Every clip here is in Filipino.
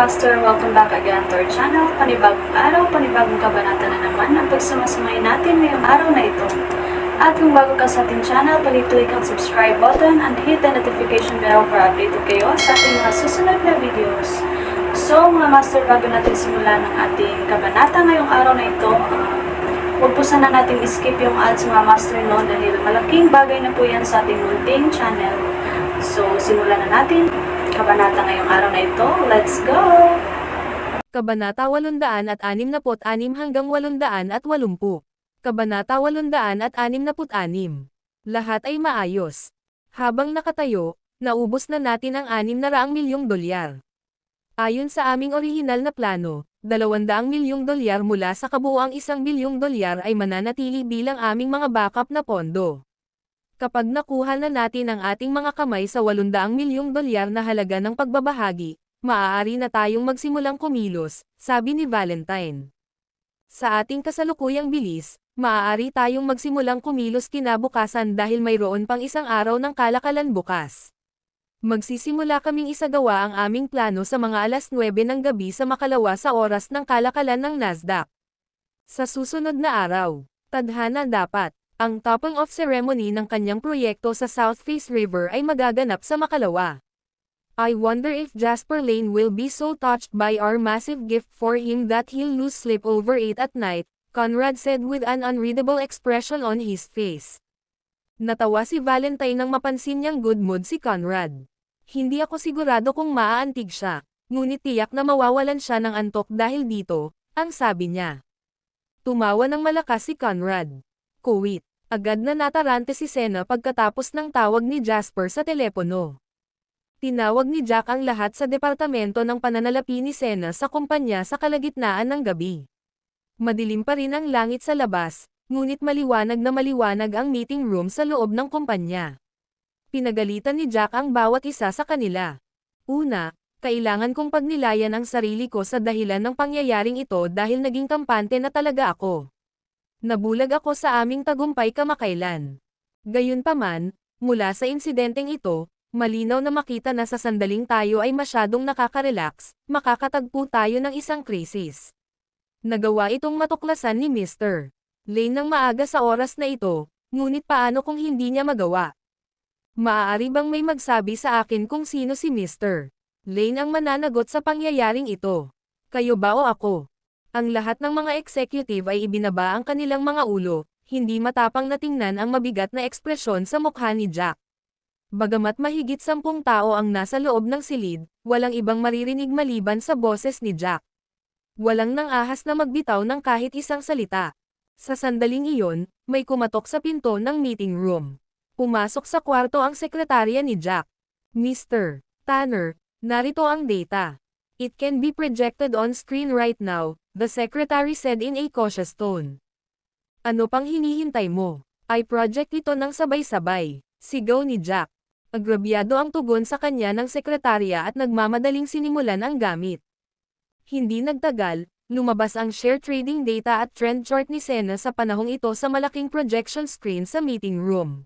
Master, welcome back again to our channel. Panibagong araw, panibagong kabanata na naman ang pagsumasumay natin ngayong araw na ito. At kung bago ka sa ating channel, pag-click ang subscribe button and hit the notification bell para updated kayo sa ating mga susunod na videos. So mga Master, bago natin simulan ang ating kabanata ngayong araw na ito, huwag po sana natin skip yung ads mga Master, no, dahil malaking bagay na po yan sa ating munting channel. So simulan na natin kabanata ngayong araw na ito. Let's go! Kabanata 866 hanggang 880. Kabanata 866. Lahat ay maayos. Habang nakatayo, naubos na natin ang $600 milyong. Ayon sa aming orihinal na plano, $200 milyong mula sa kabuuang $1 bilyong ay mananatili bilang aming mga backup na pondo. Kapag nakuha na natin ang ating mga kamay sa $800 milyong na halaga ng pagbabahagi, maaari na tayong magsimulang kumilos, sabi ni Valentine. Sa ating kasalukuyang bilis, maaari tayong magsimulang kumilos kinabukasan dahil mayroon pang isang araw ng kalakalan bukas. Magsisimula kaming isagawa ang aming plano sa mga 9:00 ng gabi sa makalawa sa oras ng kalakalan ng Nasdaq. Sa susunod na araw, tadhana dapat, ang topping-off ceremony ng kanyang proyekto sa South Face River ay magaganap sa makalawa. I wonder if Jasper Lane will be so touched by our massive gift for him that he'll lose sleep over it at night, Conrad said with an unreadable expression on his face. Natawa si Valentine nang mapansin niyang good mood si Conrad. Hindi ako sigurado kung maaantig siya, ngunit tiyak na mawawalan siya ng antok dahil dito, ang sabi niya. Tumawa ng malakas si Conrad. Kuwit. Agad na natarante si Sena pagkatapos ng tawag ni Jasper sa telepono. Tinawag ni Jack ang lahat sa departamento ng pananalapi ni Sena sa kumpanya sa kalagitnaan ng gabi. Madilim pa rin ang langit sa labas, ngunit maliwanag na maliwanag ang meeting room sa loob ng kumpanya. Pinagalitan ni Jack ang bawat isa sa kanila. Una, kailangan kong pagnilayan ang sarili ko sa dahilan ng pangyayaring ito dahil naging kampante na talaga ako. Nabulag ako sa aming tagumpay kamakailan. Gayunpaman, mula sa insidenteng ito, malinaw na makita na sa sandaling tayo ay masyadong nakaka-relax, makakatagpo tayo ng isang krisis. Nagawa itong matuklasan ni Mr. Lane ng maaga sa oras na ito, ngunit paano kung hindi niya magawa? Maaari bang may magsabi sa akin kung sino si Mr. Lane ang mananagot sa pangyayaring ito? Kayo ba o ako? Ang lahat ng mga executive ay ibinaba ang kanilang mga ulo, hindi matapang na tingnan ang mabigat na ekspresyon sa mukha ni Jack. Bagamat mahigit 10 tao ang nasa loob ng silid, walang ibang maririnig maliban sa boses ni Jack. Walang nang ahas na magbitaw ng kahit isang salita. Sa sandaling iyon, may kumatok sa pinto ng meeting room. Pumasok sa kwarto ang sekretarya ni Jack. Mr. Tanner, narito ang data. It can be projected on screen right now, the secretary said in a cautious tone. Ano pang hinihintay mo? I project ito ng sabay-sabay, sigaw ni Jack. Agrabyado ang tugon sa kanya ng sekretarya at nagmamadaling sinimulan ang gamit. Hindi nagtagal, lumabas ang share trading data at trend chart ni Sena sa panahong ito sa malaking projection screen sa meeting room.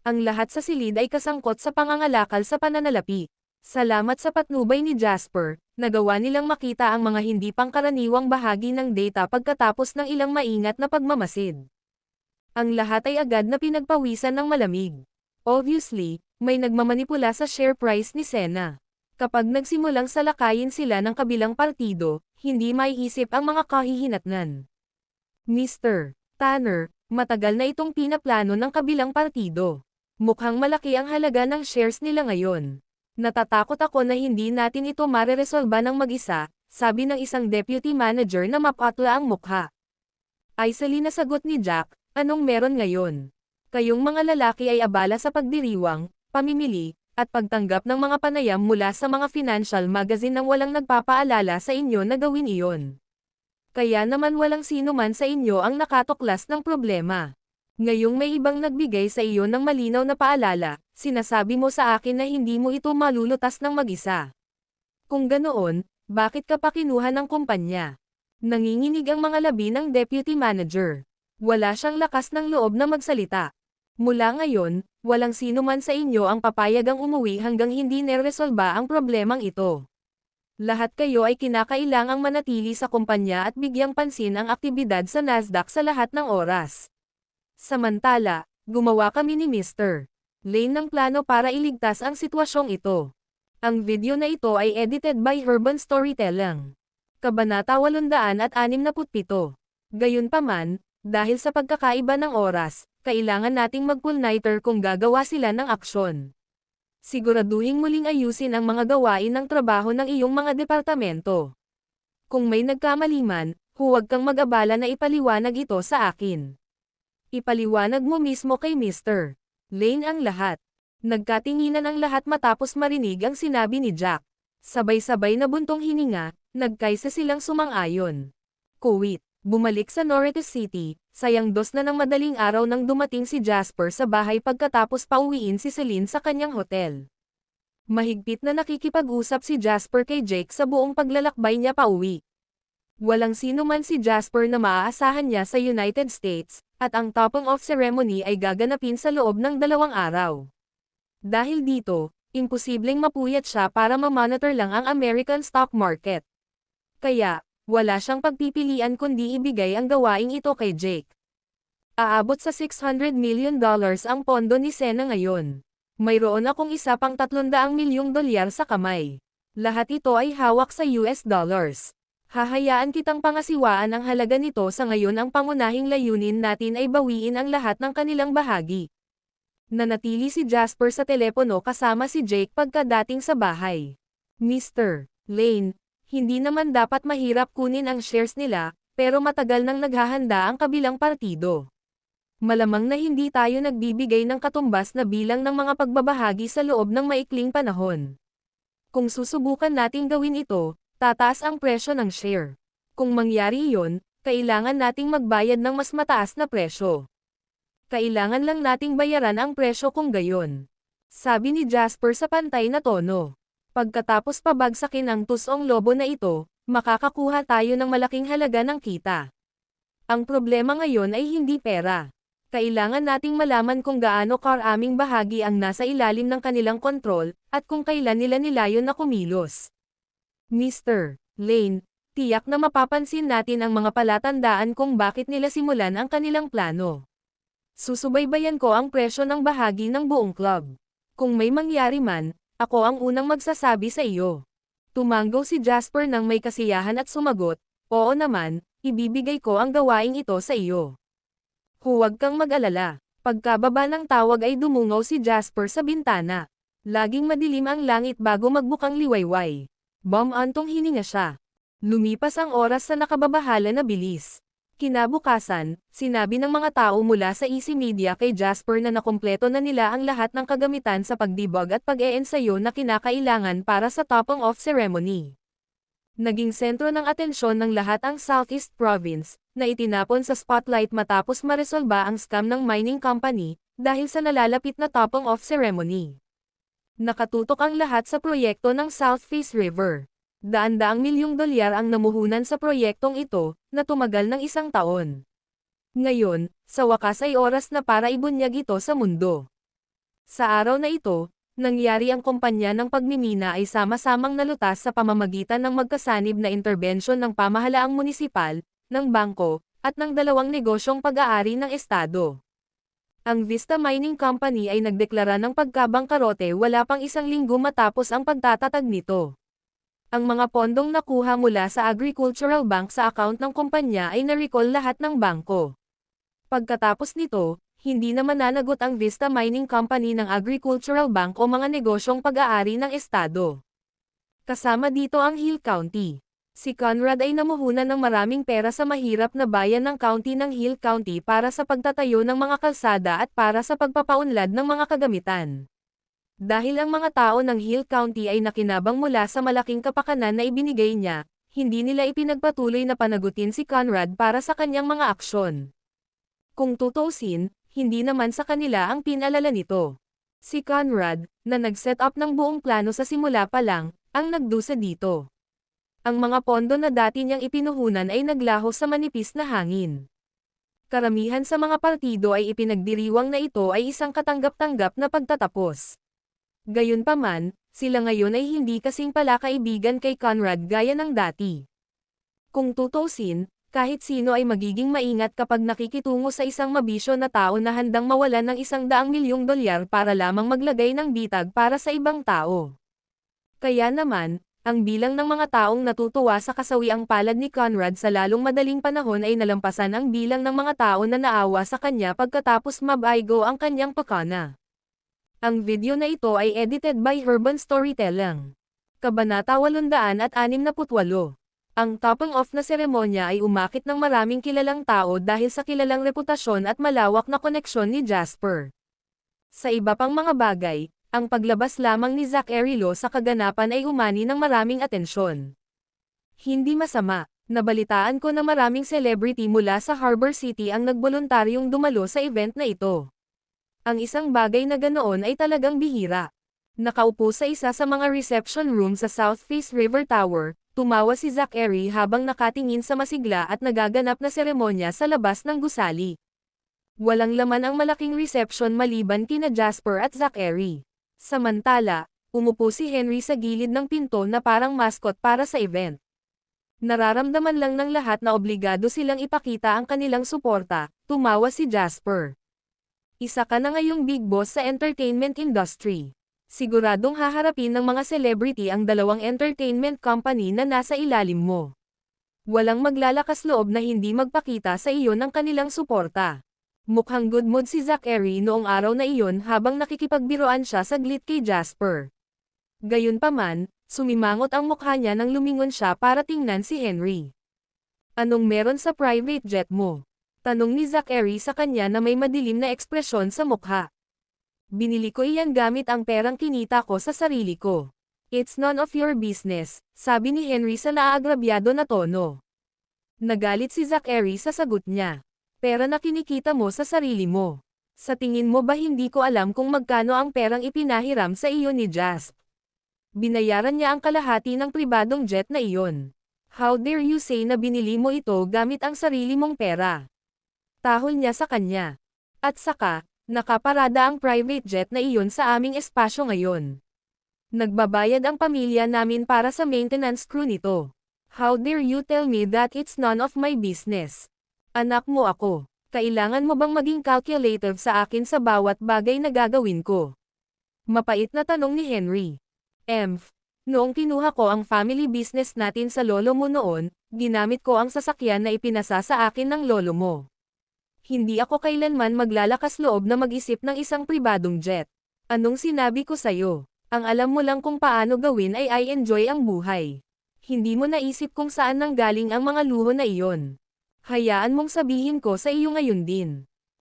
Ang lahat sa silid ay kasangkot sa pangangalakal sa pananalapi. Salamat sa patnubay ni Jasper, nagawa nilang makita ang mga hindi pangkaraniwang bahagi ng data pagkatapos ng ilang maingat na pagmamasid. Ang lahat ay agad na pinagpawisan ng malamig. Obviously, may nagmamanipula sa share price ni Sena. Kapag nagsimulang salakayin sila ng kabilang partido, hindi maiisip ang mga kahihinatnan. Mr. Tanner, matagal na itong pinaplano ng kabilang partido. Mukhang malaki ang halaga ng shares nila ngayon. Natatakot ako na hindi natin ito mareresolba ng mag-isa, sabi ng isang deputy manager na mapatla ang mukha. Aisali na sagot ni Jack, anong meron ngayon? Kayong mga lalaki ay abala sa pagdiriwang, pamimili, at pagtanggap ng mga panayam mula sa mga financial magazine nang walang nagpapaalala sa inyo na gawin iyon. Kaya naman walang sino man sa inyo ang nakatuklas ng problema. Ngayong may ibang nagbigay sa iyo ng malinaw na paalala, sinasabi mo sa akin na hindi mo ito malulutas ng mag-isa. Kung ganoon, bakit ka pa kinuha ng kumpanya? Nanginginig ang mga labi ng deputy manager. Wala siyang lakas ng loob na magsalita. Mula ngayon, walang sino man sa inyo ang papayagang umuwi hanggang hindi neresolba ang problemang ito. Lahat kayo ay kinakailangang manatili sa kumpanya at bigyang pansin ang aktibidad sa Nasdaq sa lahat ng oras. Samantala, gumawa kami ni Mr. Lane ng plano para iligtas ang sitwasyong ito. Ang video na ito ay edited by Urban Storytelling. Kabanata 867. Gayunpaman, dahil sa pagkakaiba ng oras, kailangan nating mag-coordinator kung gagawa sila ng aksyon. Siguraduhing muling ayusin ang mga gawain ng trabaho ng iyong mga departamento. Kung may nagkamali man, huwag kang mag-abala na ipaliwanag ito sa akin. Ipaliwanag mo mismo kay Mr. Lane ang lahat. Nagkatinginan ang lahat matapos marinig ang sinabi ni Jack. Sabay-sabay na buntong hininga, nagkaisa silang sumang-ayon. Kuwit, bumalik sa Norritos City, sayang dos na ng madaling araw nang dumating si Jasper sa bahay pagkatapos pauwiin si Celine sa kanyang hotel. Mahigpit na nakikipag-usap si Jasper kay Jake sa buong paglalakbay niya pauwi. Walang sino man si Jasper na maaasahan niya sa United States, at ang topping off ceremony ay gaganapin sa loob ng 2 araw. Dahil dito, imposibleng mapuyat siya para ma-monitor lang ang American stock market. Kaya, wala siyang pagpipilian kundi ibigay ang gawaing ito kay Jake. Aabot sa $600 million ang pondo ni Sena ngayon. Mayroon akong isa pang $300 milyong sa kamay. Lahat ito ay hawak sa US dollars. Hahayaan kitang pangasiwaan ang halaga nito sa ngayon. Ang pangunahing layunin natin ay bawiin ang lahat ng kanilang bahagi. Nanatili si Jasper sa telepono kasama si Jake pagkadating sa bahay. Mr. Lane, hindi naman dapat mahirap kunin ang shares nila, pero matagal nang naghahanda ang kabilang partido. Malamang na hindi tayo nagbibigay ng katumbas na bilang ng mga pagbabahagi sa loob ng maikling panahon. Kung susubukan nating gawin ito, tataas ang presyo ng share. Kung mangyari iyon, kailangan nating magbayad ng mas mataas na presyo. Kailangan lang nating bayaran ang presyo kung gayon. Sabi ni Jasper sa pantay na tono. Pagkatapos pabagsakin ang tusong lobo na ito, makakakuha tayo ng malaking halaga ng kita. Ang problema ngayon ay hindi pera. Kailangan nating malaman kung gaano karaming bahagi ang nasa ilalim ng kanilang kontrol, at kung kailan nila nilayon na kumilos. Mr. Lane, tiyak na mapapansin natin ang mga palatandaan kung bakit nila simulan ang kanilang plano. Susubaybayan ko ang presyo ng bahagi ng buong club. Kung may mangyari man, ako ang unang magsasabi sa iyo. Tumanggaw si Jasper ng may kasiyahan at sumagot, oo naman, ibibigay ko ang gawaing ito sa iyo. Huwag kang mag-alala. Pagkababa ng tawag ay dumungaw si Jasper sa bintana. Laging madilim ang langit bago magbukang liwayway. Bumantong hininga siya. Lumipas ang oras sa nakababahala na bilis. Kinabukasan, sinabi ng mga tao mula sa Easy Media kay Jasper na nakumpleto na nila ang lahat ng kagamitan sa pagdibog at pag-eensayo na kinakailangan para sa topping off ceremony. Naging sentro ng atensyon ng lahat ang Southeast Province, na itinapon sa spotlight matapos maresolba ang scam ng mining company, dahil sa nalalapit na topping off ceremony. Nakatutok ang lahat sa proyekto ng South Face River. Daan-daang milyong dolyar ang namuhunan sa proyektong ito, na tumagal ng 1 taon. Ngayon, sa wakas ay oras na para ibunyag ito sa mundo. Sa araw na ito, nangyari ang kumpanya ng pagmimina ay sama-samang nalutas sa pamamagitan ng magkasanib na interbensyon ng pamahalaang munisipal, ng bangko, at ng 2 negosyong pag-aari ng estado. Ang Vista Mining Company ay nagdeklara ng pagkabangkarote wala pang 1 linggo matapos ang pagtatatag nito. Ang mga pondong nakuha mula sa Agricultural Bank sa account ng kumpanya ay na-recall lahat ng bangko. Pagkatapos nito, hindi na mananagot ang Vista Mining Company ng Agricultural Bank o mga negosyong pag-aari ng estado. Kasama dito ang Hill County. Si Conrad ay namuhunan ng maraming pera sa mahirap na bayan ng county ng Hill County para sa pagtatayo ng mga kalsada at para sa pagpapaunlad ng mga kagamitan. Dahil ang mga tao ng Hill County ay nakinabang mula sa malaking kapakanan na ibinigay niya, hindi nila ipinagpatuloy na panagutin si Conrad para sa kanyang mga aksyon. Kung tutuusin, hindi naman sa kanila ang pinalala nito. Si Conrad, na nag-set up ng buong plano sa simula pa lang, ang nagdusa dito. Ang mga pondo na dati niyang ipinuhunan ay naglaho sa manipis na hangin. Karamihan sa mga partido ay ipinagdiriwang na ito ay isang katanggap-tanggap na pagtatapos. Gayunpaman, Sila ngayon ay hindi kasing pala kaibigan kay Conrad gaya ng dati. Kung tutusin, kahit sino ay magiging maingat kapag nakikitungo sa isang mabisyo na tao na handang mawalan ng $100 milyong para lamang maglagay ng bitag para sa ibang tao. Kaya naman, ang bilang ng mga taong natutuwa sa kasawiang palad ni Conrad sa lalong madaling panahon ay nalampasan ang bilang ng mga tao na naawa sa kanya pagkatapos mabaygo ang kanyang pakana. Ang video na ito ay edited by Urban Storytelling. Kabanata 868. Ang topping off na seremonya ay umakit ng maraming kilalang tao dahil sa kilalang reputasyon at malawak na koneksyon ni Jasper. Sa iba pang mga bagay, ang paglabas lamang ni Zack Erilo sa kaganapan ay umani ng maraming atensyon. Hindi masama, nabalitaan ko na maraming celebrity mula sa Harbor City ang nagboluntaryong dumalo sa event na ito. Ang isang bagay na ganoon ay talagang bihira. Nakaupo sa isa sa mga reception room sa South Face River Tower, tumawa si Zack Eri habang nakatingin sa masigla at nagaganap na seremonya sa labas ng gusali. Walang laman ang malaking reception maliban kina Jasper at Zack Eri. Samantala, umupo si Henry sa gilid ng pinto na parang mascot para sa event. Nararamdaman lang ng lahat na obligado silang ipakita ang kanilang suporta, tumawa si Jasper. Isa ka na ngayong big boss sa entertainment industry. Siguradong haharapin ng mga celebrity ang dalawang entertainment company na nasa ilalim mo. Walang maglalakas loob na hindi magpakita sa iyo ng kanilang suporta. Mukhang good mood si Zack Eri noong araw na iyon habang nakikipagbiroan siya saglit kay Jasper. Gayunpaman, sumimangot ang mukha niya nang lumingon siya para tingnan si Henry. Anong meron sa private jet mo? Tanong ni Zack Eri sa kanya na may madilim na ekspresyon sa mukha. Binili ko iyan gamit ang perang kinita ko sa sarili ko. It's none of your business, sabi ni Henry sa naagrabyado na tono. Nagalit si Zack Eri sa sagot niya. Pera na kinikita mo sa sarili mo. Sa tingin mo ba hindi ko alam kung magkano ang perang ipinahiram sa iyo ni Jasp? Binayaran niya ang kalahati ng pribadong jet na iyon. How dare you say na binili mo ito gamit ang sarili mong pera? Tahol niya sa kanya. At saka, nakaparada ang private jet na iyon sa aming espasyo ngayon. Nagbabayad ang pamilya namin para sa maintenance crew nito. How dare you tell me that it's none of my business? Anak mo ako. Kailangan mo bang maging calculative sa akin sa bawat bagay na gagawin ko? Mapait na tanong ni Henry. Noong kinuha ko ang family business natin sa lolo mo noon, ginamit ko ang sasakyan na ipinasa sa akin ng lolo mo. Hindi ako kailanman maglalakas loob na mag-isip ng isang pribadong jet. Anong sinabi ko sa'yo? Ang alam mo lang kung paano gawin ay I enjoy ang buhay. Hindi mo naisip kung saan nanggaling ang mga luho na iyon. Hayaan mong sabihin ko sa iyo ngayon din.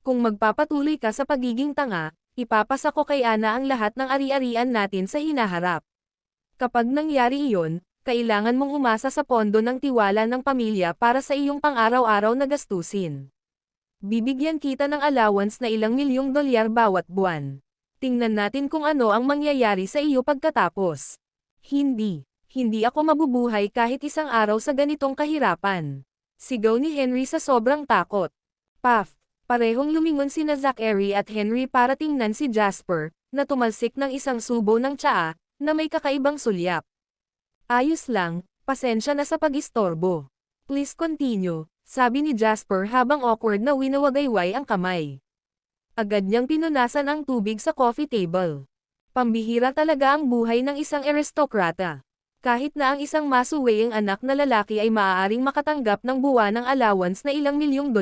Kung magpapatuloy ka sa pagiging tanga, ipapasa ko kay Ana ang lahat ng ari-arian natin sa hinaharap. Kapag nangyari iyon, kailangan mong umasa sa pondo ng tiwala ng pamilya para sa iyong pang-araw-araw na gastusin. Bibigyan kita ng allowance na $1 milyong bawat buwan. Tingnan natin kung ano ang mangyayari sa iyo pagkatapos. Hindi ako mabubuhay kahit isang araw sa ganitong kahirapan. Sigaw ni Henry sa sobrang takot. Puff! Parehong lumingon sina Zack Eri at Henry para tingnan si Jasper, na tumalsik ng isang subo ng tsaa, na may kakaibang sulyap. Ayos lang, pasensya na sa pag-istorbo. Please continue, sabi ni Jasper habang awkward na winawagayway ang kamay. Agad niyang pinunasan ang tubig sa coffee table. Pambihira talaga ang buhay ng isang aristokrata. Kahit na ang isang masuweying anak na lalaki ay maaaring makatanggap ng buwanang allowance na $1 milyong.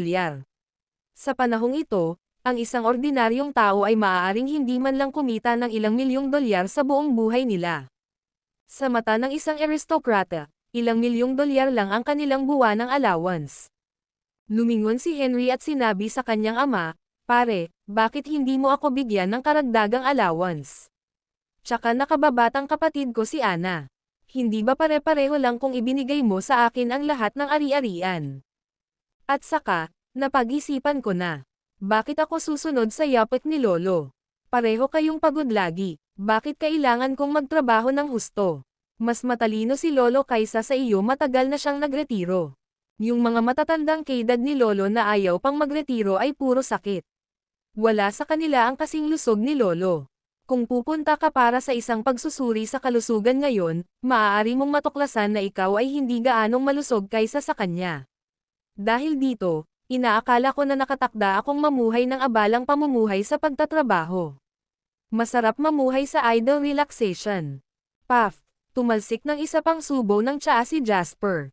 Sa panahong ito, ang isang ordinaryong tao ay maaaring hindi man lang kumita ng $1 milyong sa buong buhay nila. Sa mata ng isang aristokrata, $1 milyong lang ang kanilang buwanang allowance. Lumingon si Henry at sinabi sa kanyang ama, "Pare, bakit hindi mo ako bigyan ng karagdagang allowance? Tsaka nakababatang kapatid ko si Ana. Hindi ba pare-pareho lang kung ibinigay mo sa akin ang lahat ng ari-arian? At saka, napag-isipan ko na. Bakit ako susunod sa yapek ni Lolo? Pareho kayong pagod lagi. Bakit kailangan kong magtrabaho ng husto? Mas matalino si Lolo kaysa sa iyo, matagal na siyang nagretiro. Yung mga matatandang kaedad ni Lolo na ayaw pang magretiro ay puro sakit. Wala sa kanila ang kasing lusog ni Lolo. Kung pupunta ka para sa isang pagsusuri sa kalusugan ngayon, maaari mong matuklasan na ikaw ay hindi gaanong malusog kaysa sa kanya. Dahil dito, inaakala ko na nakatakda akong mamuhay ng abalang pamumuhay sa pagtatrabaho. Masarap mamuhay sa idle relaxation. Puff, tumalsik ng isa pang subo ng tsaa si Jasper.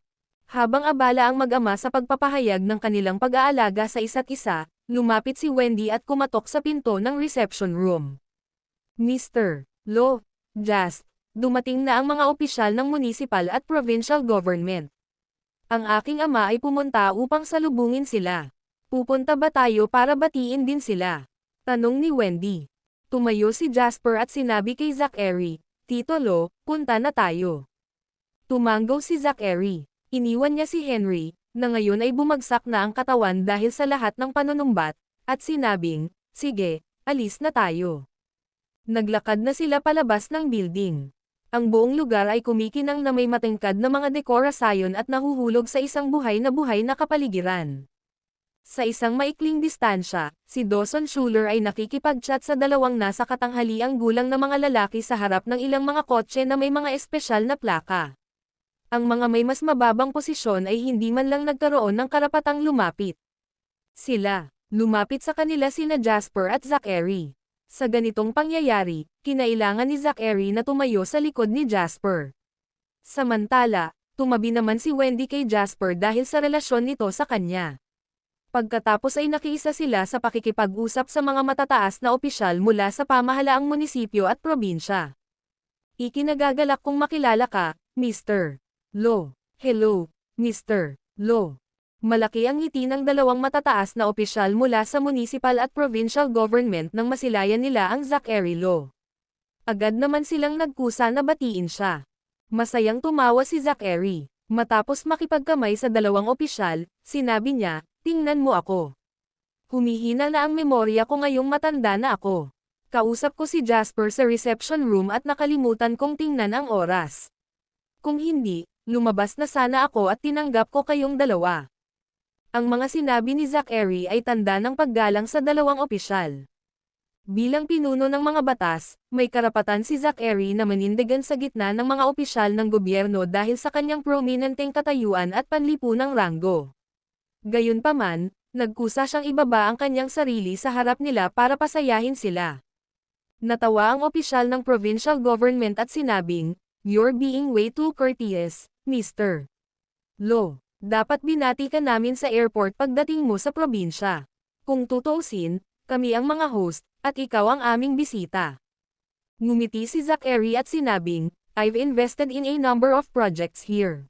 Habang abala ang mag-ama sa pagpapahayag ng kanilang pag-aalaga sa isa't isa, lumapit si Wendy at kumatok sa pinto ng reception room. Mr. Lo, Jas, dumating na ang mga opisyal ng municipal at provincial government. Ang aking ama ay pumunta upang salubungin sila. Pupunta ba tayo para batiin din sila? Tanong ni Wendy. Tumayo si Jasper at sinabi kay Zachary, Tito Lo, punta na tayo. Tumanggaw si Zachary. Iniwan niya si Henry, na ngayon ay bumagsak na ang katawan dahil sa lahat ng panunumbat, at sinabing, sige, alis na tayo. Naglakad na sila palabas ng building. Ang buong lugar ay kumikinang na may matingkad na mga dekorasyon at nahuhulog sa isang buhay na kapaligiran. Sa isang maikling distansya, si Dawson Schuler ay nakikipag-chat sa dalawang nasa katanghaliang gulang na mga lalaki sa harap ng ilang mga kotse na may mga espesyal na plaka. Ang mga may mas mababang posisyon ay hindi man lang nagkaroon ng karapatang lumapit. Lumapit sa kanila sina Jasper at Zachary. Sa ganitong pangyayari, kinailangan ni Zachary na tumayo sa likod ni Jasper. Samantala, tumabi naman si Wendy kay Jasper dahil sa relasyon nito sa kanya. Pagkatapos ay nakiisa sila sa pakikipag-usap sa mga matataas na opisyal mula sa pamahalaang munisipyo at probinsya. Ikinagagalak kong makilala ka, Mr. Lo. Hello, Mr. Lo. Malaki ang ngiti ng dalawang matataas na opisyal mula sa municipal at provincial government nang masilayan nila ang Zachary Lo. Agad naman silang nagkusa na batiin siya. Masayang tumawa si Zachary. Matapos makipagkamay sa dalawang opisyal, sinabi niya, tingnan mo ako. Humihina na ang memorya ko ngayong matanda na ako. Kausap ko si Jasper sa reception room at nakalimutan kong tingnan ang oras. Kung hindi, lumabas na sana ako at tinanggap ko kayong dalawa. Ang mga sinabi ni Zachary ay tanda ng paggalang sa dalawang opisyal. Bilang pinuno ng mga batas, may karapatan si Zachary na manindigan sa gitna ng mga opisyal ng gobyerno dahil sa kanyang prominenteng katayuan at panlipunang ranggo. Gayunpaman, nagkusa siyang ibaba ang kanyang sarili sa harap nila para pasayahin sila. Natawa ang opisyal ng provincial government at sinabing, "You're being way too courteous, Mr. Lo. Dapat binati ka namin sa airport pagdating mo sa probinsya. Kung tutuusin, kami ang mga host, at ikaw ang aming bisita." Ngumiti si Zachary at sinabing, "I've invested in a number of projects here.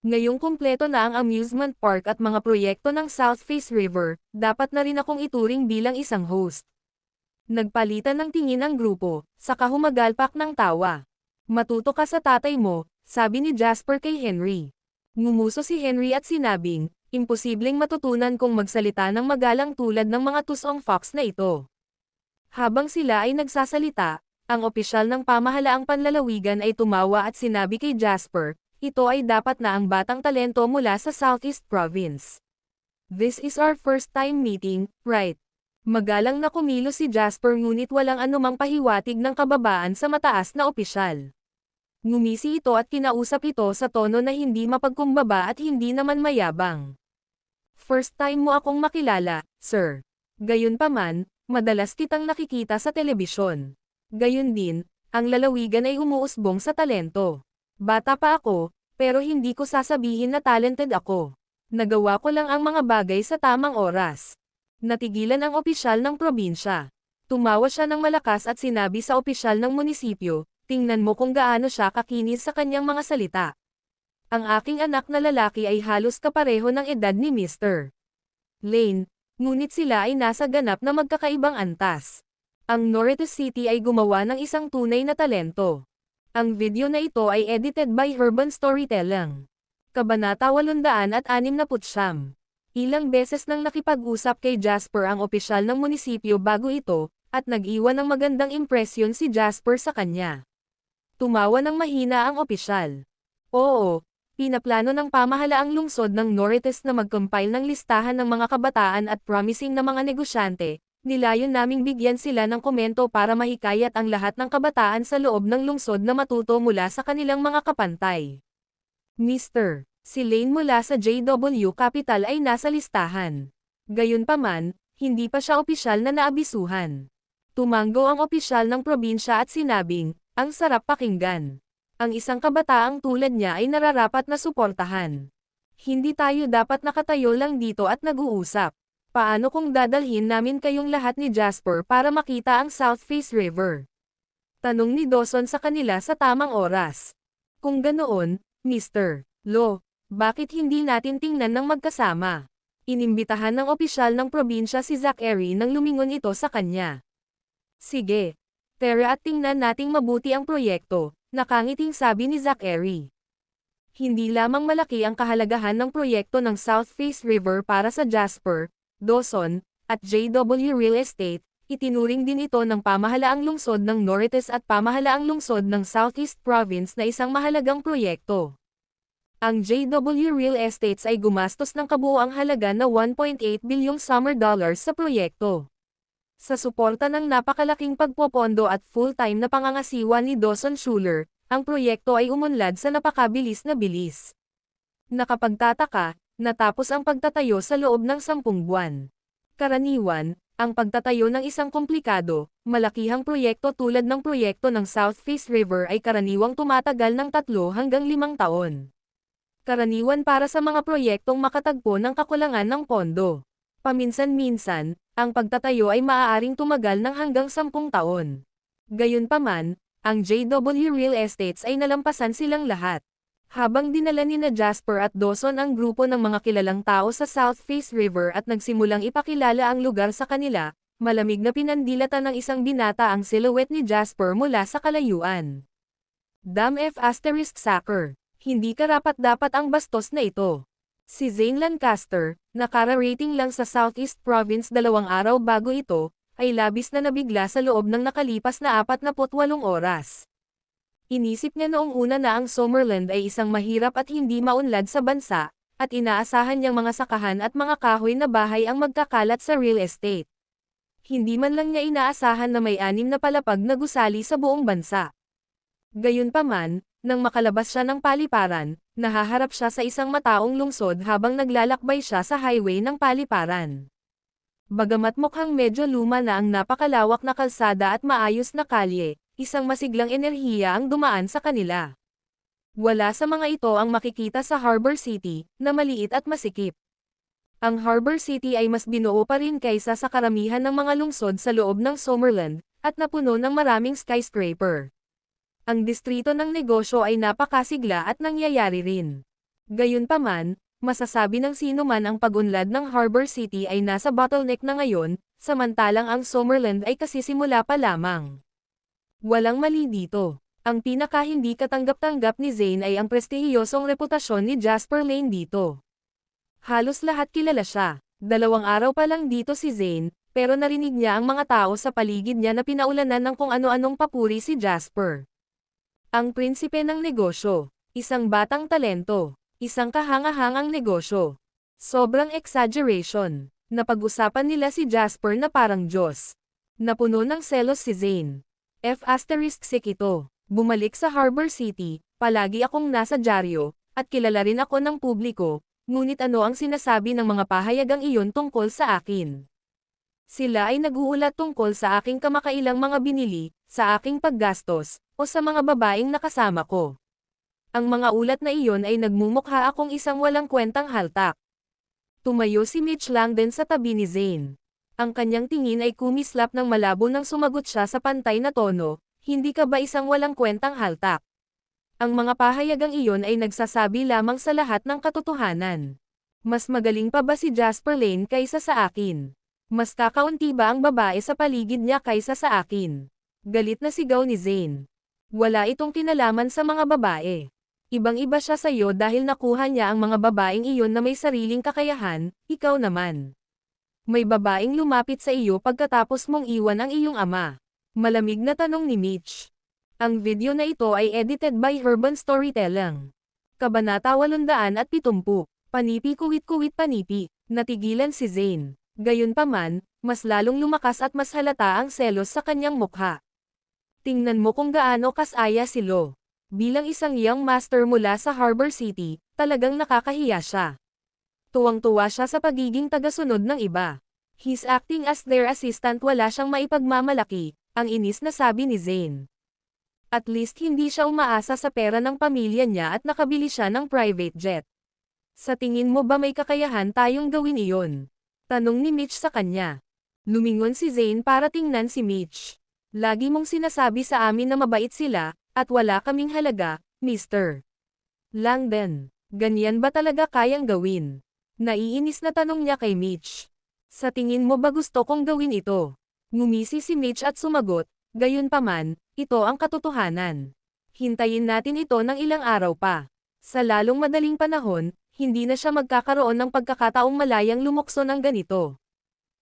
Ngayong kumpleto na ang amusement park at mga proyekto ng South Face River, dapat na rin akong ituring bilang isang host." Nagpalitan ng tingin ang grupo, saka humagalpak ng tawa. "Matuto ka sa tatay mo," sabi ni Jasper kay Henry. Ngumuso si Henry at sinabing, imposibleng matutunan kung magsalita ng magalang tulad ng mga tusong fox na ito. Habang sila ay nagsasalita, ang opisyal ng pamahalaang panlalawigan ay tumawa at sinabi kay Jasper, ito ay dapat na ang batang talento mula sa Southeast Province. "This is our first time meeting, right?" Magalang na kumilos si Jasper ngunit walang anumang pahiwatig ng kababaan sa mataas na opisyal. Ngumisi ito at kinausap ito sa tono na hindi mapagkumbaba at hindi naman mayabang. "First time mo akong makilala, sir. Gayunpaman, madalas kitang nakikita sa telebisyon. Gayun din, ang lalawigan ay umuusbong sa talento. Bata pa ako, pero hindi ko sasabihin na talented ako. Nagawa ko lang ang mga bagay sa tamang oras." Natigilan ang opisyal ng probinsya. Tumawa siya ng malakas at sinabi sa opisyal ng munisipyo, "Tingnan mo kung gaano siya kakinis sa kanyang mga salita. Ang aking anak na lalaki ay halos kapareho ng edad ni Mr. Lane, ngunit sila ay nasa ganap na magkakaibang antas. Ang Norritos City ay gumawa ng isang tunay na talento." Ang video na ito ay edited by Urban Storytelling. Kabanata 869. Ilang beses nang nakipag-usap kay Jasper ang opisyal ng munisipyo bago ito, at nag-iwan ng magandang impresyon si Jasper sa kanya. Tumawa ng mahina ang opisyal. "Oo, pinaplano ng pamahalaang lungsod ng Norritos na mag-compile ng listahan ng mga kabataan at promising na mga negosyante, Nilayon naming bigyan sila ng komento para mahikayat ang lahat ng kabataan sa loob ng lungsod na matuto mula sa kanilang mga kapantay. Mr. Si Lane mula sa JW Capital ay nasa listahan. Gayunpaman, hindi pa siya opisyal na naabisuhan. Tumanggo ang opisyal ng probinsya at sinabing, ang sarap pakinggan. Ang isang kabataang tulad niya ay nararapat na suportahan. Hindi tayo dapat nakatayo lang dito at nag-uusap. Paano kung dadalhin namin kayong lahat ni Jasper para makita ang South Face River? Tanong ni Dawson sa kanila sa tamang oras. Kung ganoon, Mr. Lo, bakit hindi natin tingnan ng magkasama? Inimbitahan ng opisyal ng probinsya si Zachary nang lumingon ito sa kanya. Sige. Tara at tingnan nating mabuti ang proyekto, nakangiting sabi ni Zachary. Hindi lamang malaki ang kahalagahan ng proyekto ng South Face River para sa Jasper, Dawson, at JW Real Estate, itinuring din ito ng pamahalaang lungsod ng Norites at pamahalaang lungsod ng Southeast Province na isang mahalagang proyekto. Ang JW Real Estates ay gumastos ng kabuuang halaga na 1.8 bilyong summer dollars sa proyekto. Sa suporta ng napakalaking pagpopondo at full-time na pangangasiwa ni Dawson Schuler, ang proyekto ay umunlad sa napakabilis na bilis. Nakapagtataka, natapos ang pagtatayo sa loob ng 10 buwan. Karaniwan, ang pagtatayo ng isang komplikado, malakihang proyekto tulad ng proyekto ng South Face River ay karaniwang tumatagal ng 3 hanggang 5 taon. Karaniwan para sa mga proyektong makatagpo ng kakulangan ng pondo. Paminsan-minsan, ang pagtatayo ay maaaring tumagal ng hanggang 10 taon. Gayunpaman, ang JW Real Estates ay nalampasan silang lahat. Habang dinala ni Jasper at Dawson ang grupo ng mga kilalang tao sa South Face River at nagsimulang ipakilala ang lugar sa kanila, malamig na pinandilatan ng isang binata ang silhouette ni Jasper mula sa kalayuan. Damn F*** Sacker. Hindi karapat-dapat ang bastos na ito. Si Zane Lancaster, nakara-rating lang sa Southeast Province 2 araw bago ito, ay labis na nabigla sa loob ng nakalipas na 48 oras. Inisip niya noong una na ang Summerland ay isang mahirap at hindi maunlad sa bansa, at inaasahan niyang mga sakahan at mga kahoy na bahay ang magkakalat sa real estate. Hindi man lang niya inaasahan na may 6 na palapag na gusali sa buong bansa. Gayunpaman, nang makalabas siya ng paliparan, nahaharap siya sa isang mataong lungsod habang naglalakbay siya sa highway ng paliparan. Bagamat mukhang medyo luma na ang napakalawak na kalsada at maayos na kalye, isang masiglang enerhiya ang dumaan sa kanila. Wala sa mga ito ang makikita sa Harbor City, na maliit at masikip. Ang Harbor City ay mas binuo pa rin kaysa sa karamihan ng mga lungsod sa loob ng Summerland, at napuno ng maraming skyscraper. Ang distrito ng negosyo ay napakasigla at nangyayari rin. Gayunpaman, masasabi ng sino man ang pag-unlad ng Harbor City ay nasa bottleneck na ngayon, samantalang ang Summerland ay kasisimula pa lamang. Walang mali dito. Ang pinaka-hindi katanggap-tanggap ni Zane ay ang prestihiyosong reputasyon ni Jasper Lane dito. Halos lahat kilala siya. 2 araw pa lang dito si Zane, pero narinig niya ang mga tao sa paligid niya na pinaulanan ng kung ano-anong papuri si Jasper. Ang prinsipe ng negosyo, isang batang talento, isang kahanga-hangang negosyo. Sobrang exaggeration. Napag-usapan nila si Jasper na parang Diyos. Napuno ng selos si Zane. F*** ito. Bumalik sa Harbor City, palagi akong nasa dyaryo, at kilala rin ako ng publiko, ngunit ano ang sinasabi ng mga pahayagang iyon tungkol sa akin? Sila ay nag-uulat tungkol sa aking kamakailang mga binili, sa aking paggastos, o sa mga babaeng nakasama ko. Ang mga ulat na iyon ay nagmumukha akong isang walang kwentang haltak. Tumayo si Mitch Langdon sa tabi ni Zane. Ang kanyang tingin ay kumislap ng malabo nang sumagot siya sa pantay na tono, hindi ka ba isang walang kwentang haltak? Ang mga pahayagang iyon ay nagsasabi lamang sa lahat ng katotohanan. Mas magaling pa ba si Jasper Lane kaysa sa akin? Mas kakaunti ba ang babae sa paligid niya kaysa sa akin? Galit na sigaw ni Zane. Wala itong kinalaman sa mga babae. Ibang-iba siya sa iyo dahil nakuha niya ang mga babaeng iyon na may sariling kakayahan, ikaw naman. May babaeng lumapit sa iyo pagkatapos mong iwan ang iyong ama. Malamig na tanong ni Mitch. Ang video na ito ay edited by Urban Storytelling. Kabanata 870. Panipi kuwit-kuwit panipi. Natigilan si Zane. Gayunpaman, mas lalong lumakas at mas halata ang selos sa kanyang mukha. Tingnan mo kung gaano kasaya si Lo. Bilang isang young master mula sa Harbor City, talagang nakakahiya siya. Tuwang-tuwa siya sa pagiging tagasunod ng iba. He's acting as their assistant, wala siyang maipagmamalaki, ang inis na sabi ni Zane. At least hindi siya umaasa sa pera ng pamilya niya at nakabili siya ng private jet. Sa tingin mo ba may kakayahan tayong gawin iyon? Tanong ni Mitch sa kanya. Lumingon si Zane para tingnan si Mitch. Lagi mong sinasabi sa amin na mabait sila, at wala kaming halaga, Mr. Langdon. Ganyan ba talaga kayang gawin? Naiinis na tanong niya kay Mitch. Sa tingin mo ba gusto kong gawin ito? Ngumisi si Mitch at sumagot, gayunpaman, ito ang katotohanan. Hintayin natin ito ng ilang araw pa. Sa lalong madaling panahon, hindi na siya magkakaroon ng pagkakataong malayang lumukso ng ganito.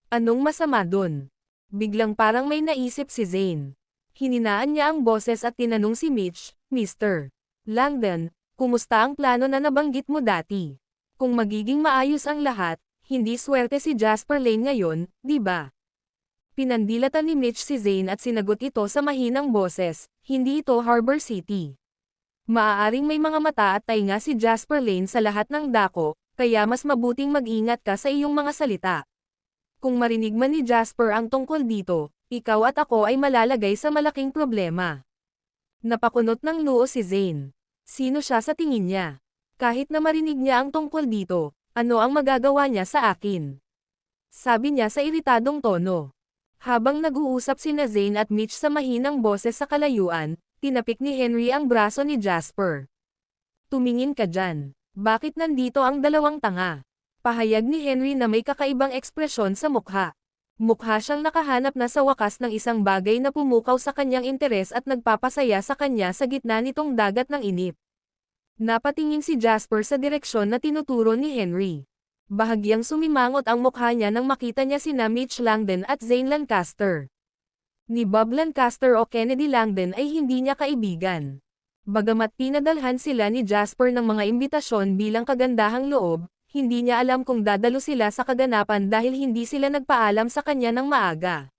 Anong masama dun? Biglang parang may naisip si Zane. Hininaan niya ang boses at tinanong si Mitch, Mr. Langdon, kumusta ang plano na nabanggit mo dati? Kung magiging maayos ang lahat, hindi swerte si Jasper Lane ngayon, di ba? Pinandilatan ni Mitch si Zane at sinagot ito sa mahinang boses, hindi ito Harbor City. Maaaring may mga mata at tainga si Jasper Lane sa lahat ng dako, kaya mas mabuting mag-ingat ka sa iyong mga salita. Kung marinig man ni Jasper ang tungkol dito, ikaw at ako ay malalagay sa malaking problema. Napakunot ng noo si Zane. Sino siya sa tingin niya? Kahit na marinig niya ang tungkol dito, ano ang magagawa niya sa akin? Sabi niya sa iritadong tono. Habang nag-uusap sina Zane at Mitch sa mahinang boses sa kalayuan, tinapik ni Henry ang braso ni Jasper. Tumingin ka dyan. Bakit nandito ang dalawang tanga? Pahayag ni Henry na may kakaibang ekspresyon sa mukha. Mukha siyang nakahanap na sa wakas ng isang bagay na pumukaw sa kanyang interes at nagpapasaya sa kanya sa gitna nitong dagat ng inip. Napatingin si Jasper sa direksyon na tinuturo ni Henry. Bahagyang sumimangot ang mukha niya nang makita niya sina Mitch Langdon at Zane Lancaster. Ni Bob Lancaster o Kennedy Langdon ay hindi niya kaibigan. Bagamat pinadalhan sila ni Jasper ng mga imbitasyon bilang kagandahang loob, hindi niya alam kung dadalo sila sa kaganapan dahil hindi sila nagpaalam sa kanya ng maaga.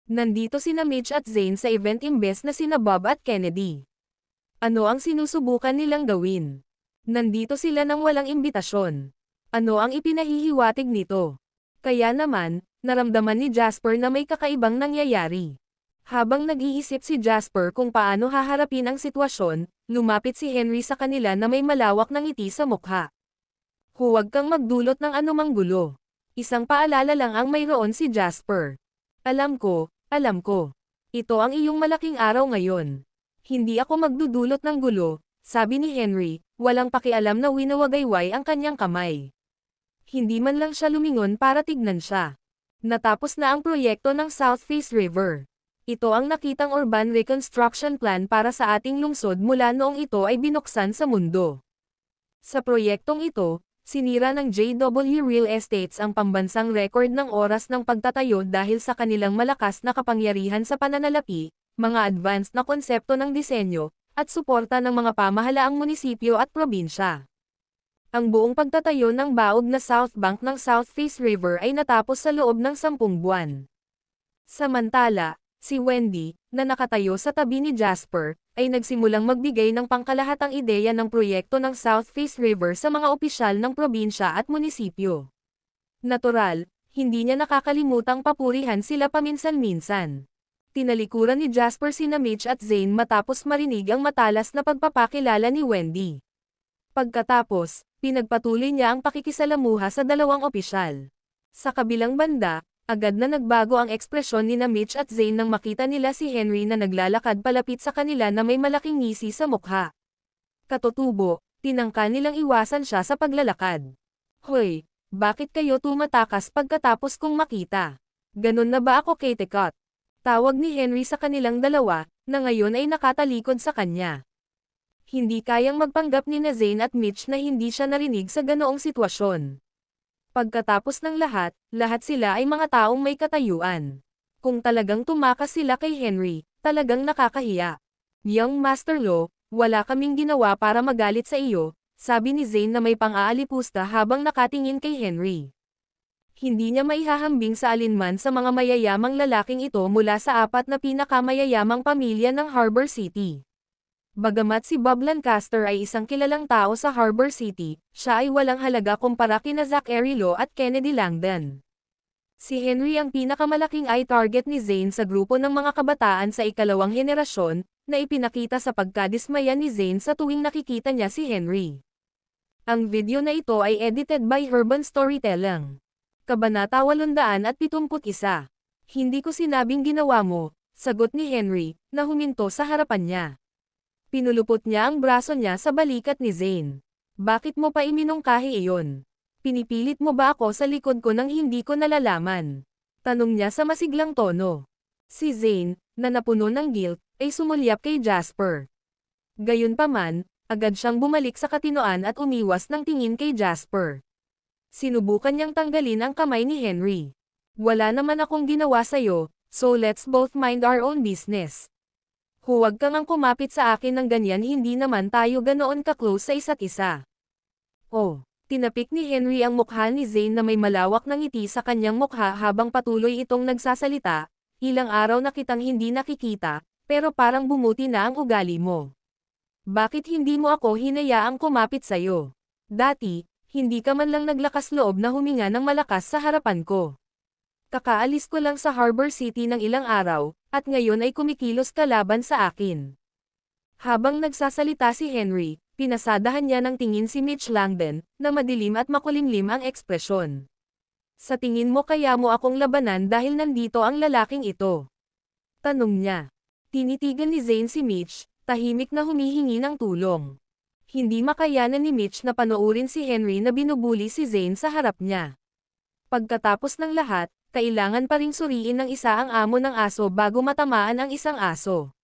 Nandito sina Mitch at Zane sa event imbes na sina Bob at Kennedy. Ano ang sinusubukan nilang gawin? Nandito sila nang walang imbitasyon. Ano ang ipinahihiwatig nito? Kaya naman, naramdaman ni Jasper na may kakaibang nangyayari. Habang nag-iisip si Jasper kung paano haharapin ang sitwasyon, lumapit si Henry sa kanila na may malawak na ngiti sa mukha. Huwag kang magdulot ng anumang gulo. Isang paalala lang ang mayroon si Jasper. Alam ko. Ito ang iyong malaking araw ngayon. Hindi ako magdudulot ng gulo, sabi ni Henry, walang pakialam na winawagayway ang kanyang kamay. Hindi man lang siya lumingon para tignan siya. Natapos na ang proyekto ng South Face River. Ito ang nakitang urban reconstruction plan para sa ating lungsod mula noong ito ay binuksan sa mundo. Sa proyektong ito, sinira ng JW Real Estates ang pambansang record ng oras ng pagtatayo dahil sa kanilang malakas na kapangyarihan sa pananalapi, mga advanced na konsepto ng disenyo, at suporta ng mga pamahalaang munisipyo at probinsya. Ang buong pagtatayo ng baog na South Bank ng South Face River ay natapos sa loob ng 10 buwan. Samantala, si Wendy, na nakatayo sa tabi ni Jasper, ay nagsimulang magbigay ng pangkalahatang ideya ng proyekto ng South Face River sa mga opisyal ng probinsya at munisipyo. Natural, hindi niya nakakalimutang papurihan sila paminsan-minsan. Tinalikuran ni Jasper sina Mitch at Zane matapos marinig ang matalas na pagpapakilala ni Wendy. Pagkatapos, pinagpatuloy niya ang pakikisalamuha sa dalawang opisyal. Sa kabilang banda, agad na nagbago ang ekspresyon ni Mitch at Zane nang makita nila si Henry na naglalakad palapit sa kanila na may malaking ngisi sa mukha. Katutubo, tinangka nilang iwasan siya sa paglalakad. Hoy, bakit kayo tumatakas pagkatapos kong makita? Ganon na ba ako, Kate Cott? Tawag ni Henry sa kanilang dalawa, na ngayon ay nakatalikod sa kanya. Hindi kayang magpanggap ni Zane at Mitch na hindi siya narinig sa ganoong sitwasyon. Pagkatapos ng lahat sila ay mga taong may katayuan. Kung talagang tumakas sila kay Henry, talagang nakakahiya. Young Master Lo, wala kaming ginawa para magalit sa iyo, sabi ni Zane na may pang-aalipusta habang nakatingin kay Henry. Hindi niya maihahambing sa alinman sa mga mayayamang lalaking ito mula sa 4 na pinakamayayamang pamilya ng Harbor City. Bagamat si Bob Lancaster ay isang kilalang tao sa Harbor City, siya ay walang halaga kumpara kina Zachary Law at Kennedy Langdon. Si Henry ang pinakamalaking eye target ni Zane sa grupo ng mga kabataan sa ikalawang henerasyon, na ipinakita sa pagkadismaya ni Zane sa tuwing nakikita niya si Henry. Ang video na ito ay edited by Urban Storytelling. Kabanata 871. Hindi ko sinabing ginawa mo, sagot ni Henry, na huminto sa harapan niya. Pinulupot niya ang braso niya sa balikat ni Zane. Bakit mo pa iminungkahi iyon? Pinipilit mo ba ako sa likod ko nang hindi ko nalalaman? Tanong niya sa masiglang tono. Si Zane, na napuno ng guilt, ay sumulyap kay Jasper. Gayunpaman, agad siyang bumalik sa katinoan at umiwas ng tingin kay Jasper. Sinubukan niyang tanggalin ang kamay ni Henry. Wala naman akong ginawa sa'yo, so let's both mind our own business. Huwag kang ang kumapit sa akin ng ganyan, hindi naman tayo ganoon ka-close sa isa't isa. Oh. Tinapik ni Henry ang mukha ni Zane na may malawak na ngiti sa kanyang mukha habang patuloy itong nagsasalita, ilang araw na kitang hindi nakikita, pero parang bumuti na ang ugali mo. Bakit hindi mo ako hinayaang kumapit sa'yo? Dati, hindi ka man lang naglakas loob na huminga ng malakas sa harapan ko. Kakaalis ko lang sa Harbor City ng ilang araw, at ngayon ay kumikilos ka laban sa akin. Habang nagsasalita si Henry, pinasadahan niya ng tingin si Mitch Langdon, na madilim at makulimlim ang ekspresyon. Sa tingin mo kaya mo akong labanan dahil nandito ang lalaking ito? Tanong niya. Tinitigan ni Zane si Mitch, tahimik na humihingi ng tulong. Hindi makayanan ni Mitch na panoorin si Henry na binubuli si Zane sa harap niya. Pagkatapos ng lahat, kailangan pa ring suriin ng isa ang amo ng aso bago matamaan ang isang aso.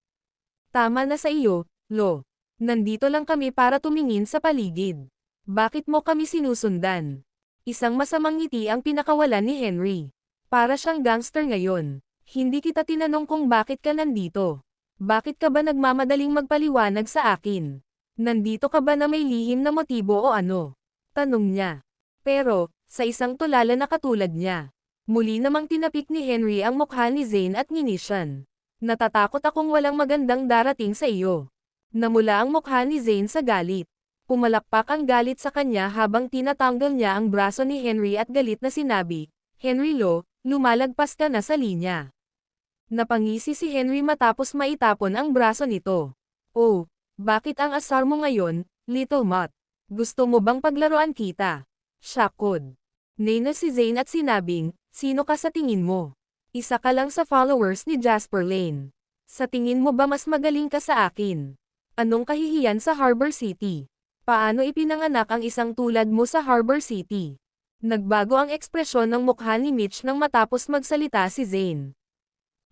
Tama na sa iyo, Lo. Nandito lang kami para tumingin sa paligid. Bakit mo kami sinusundan? Isang masamang ngiti ang pinakawalan ni Henry. Para siyang gangster ngayon. Hindi kita tinanong kung bakit ka nandito. Bakit ka ba nagmamadaling magpaliwanag sa akin? Nandito ka ba na may lihim na motibo o ano? Tanong niya. Pero, sa isang tulala na katulad niya. Muli namang tinapik ni Henry ang mukha ni Zane at nginisyan. Natatakot akong walang magandang darating sa iyo. Namula ang mukha ni Zane sa galit. Pumalakpak ang galit sa kanya habang tinatanggal niya ang braso ni Henry at galit na sinabi, Henry Lo, lumalagpas ka na sa linya. Napangisi si Henry matapos maitapon ang braso nito. Oh, bakit ang asar mo ngayon, Little Mutt? Gusto mo bang paglaruan kita? Shakod. Nena si Zane at sinabing, sino ka sa tingin mo? Isa ka lang sa followers ni Jasper Lane. Sa tingin mo ba mas magaling ka sa akin? Anong kahihiyan sa Harbor City? Paano ipinanganak ang isang tulad mo sa Harbor City? Nagbago ang ekspresyon ng mukha ni Mitch nang matapos magsalita si Zane.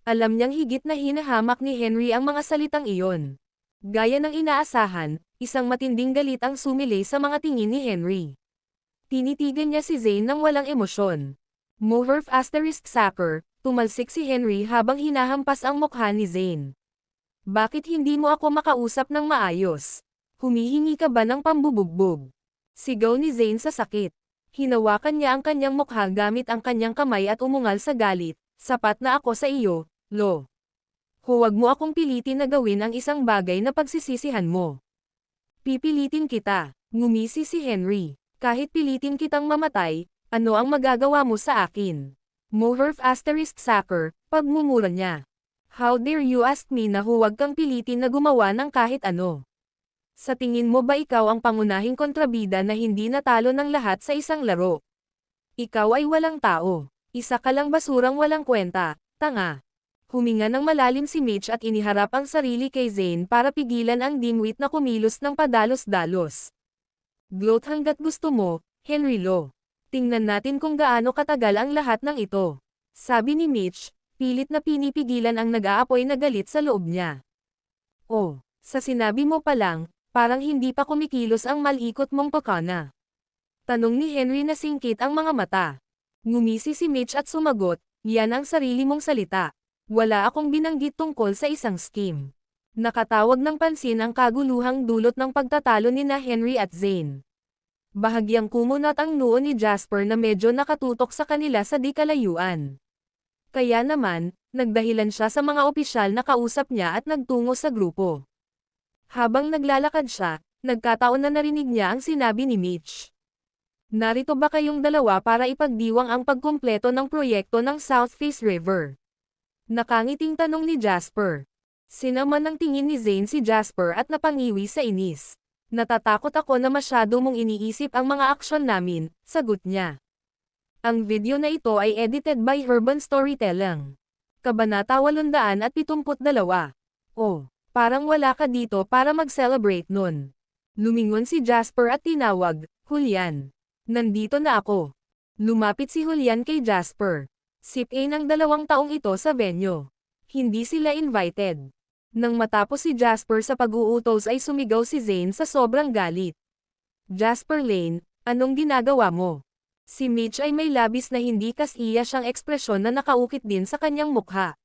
Alam niyang higit na hinahamak ni Henry ang mga salitang iyon. Gaya ng inaasahan, isang matinding galit ang sumilay sa mga tingin ni Henry. Tinitigan niya si Zane nang walang emosyon. Moherf *sacker, tumalsik si Henry habang hinahampas ang mukha ni Zane. Bakit hindi mo ako makausap ng maayos? Humihingi ka ba ng pambubugbog? Sigaw ni Zane sa sakit. Hinawakan niya ang kanyang mukha gamit ang kanyang kamay at umungal sa galit. Sapat na ako sa iyo, Lo. Huwag mo akong pilitin na gawin ang isang bagay na pagsisisihan mo. Pipilitin kita, ngumisi si Henry. Kahit pilitin kitang mamatay, ano ang magagawa mo sa akin? Moherf *sacker, pagmumura niya. How dare you ask me na huwag kang pilitin na gumawa ng kahit ano? Sa tingin mo ba ikaw ang pangunahing kontrabida na hindi natalo ng lahat sa isang laro? Ikaw ay walang tao. Isa ka lang basurang walang kwenta, tanga. Huminga ng malalim si Mitch at iniharap ang sarili kay Zane para pigilan ang dimwit na kumilos ng padalos-dalos. Gloat hanggat gusto mo, Henry Lo. Tingnan natin kung gaano katagal ang lahat ng ito. Sabi ni Mitch, pilit na pinipigilan ang nag-aapoy na galit sa loob niya. Oh, sa sinabi mo pa lang, parang hindi pa kumikilos ang malikot mong pakana. Tanong ni Henry na singkit ang mga mata. Ngumisi si Mitch at sumagot, yan ang sarili mong salita. Wala akong binanggit tungkol sa isang scheme. Nakatawag ng pansin ang kaguluhang dulot ng pagtatalo ni na Henry at Zane. Bahagyang kumunot ang noo ni Jasper na medyo nakatutok sa kanila sa di kalayuan. Kaya naman, nagdahilan siya sa mga opisyal na kausap niya at nagtungo sa grupo. Habang naglalakad siya, nagkataon na narinig niya ang sinabi ni Mitch. Narito ba kayong dalawa para ipagdiwang ang pagkumpleto ng proyekto ng South Face River? Nakangiting tanong ni Jasper. Sinama ng tingin ni Zane si Jasper at napangiwi sa inis. Natatakot ako na masyado mong iniisip ang mga aksyon namin, sagot niya. Ang video na ito ay edited by Urban Storytelling. Kabanata 872. Oh, parang wala ka dito para mag-celebrate nun. Lumingon si Jasper at tinawag, Julian. Nandito na ako. Lumapit si Julian kay Jasper. Sip-A ng 2 taong ito sa venue. Hindi sila invited. Nang matapos si Jasper sa pag-uutos ay sumigaw si Zane sa sobrang galit. Jasper Lane, anong ginagawa mo? Si Mitch ay may labis na hindi kasiya siyang ekspresyon na nakaukit din sa kanyang mukha.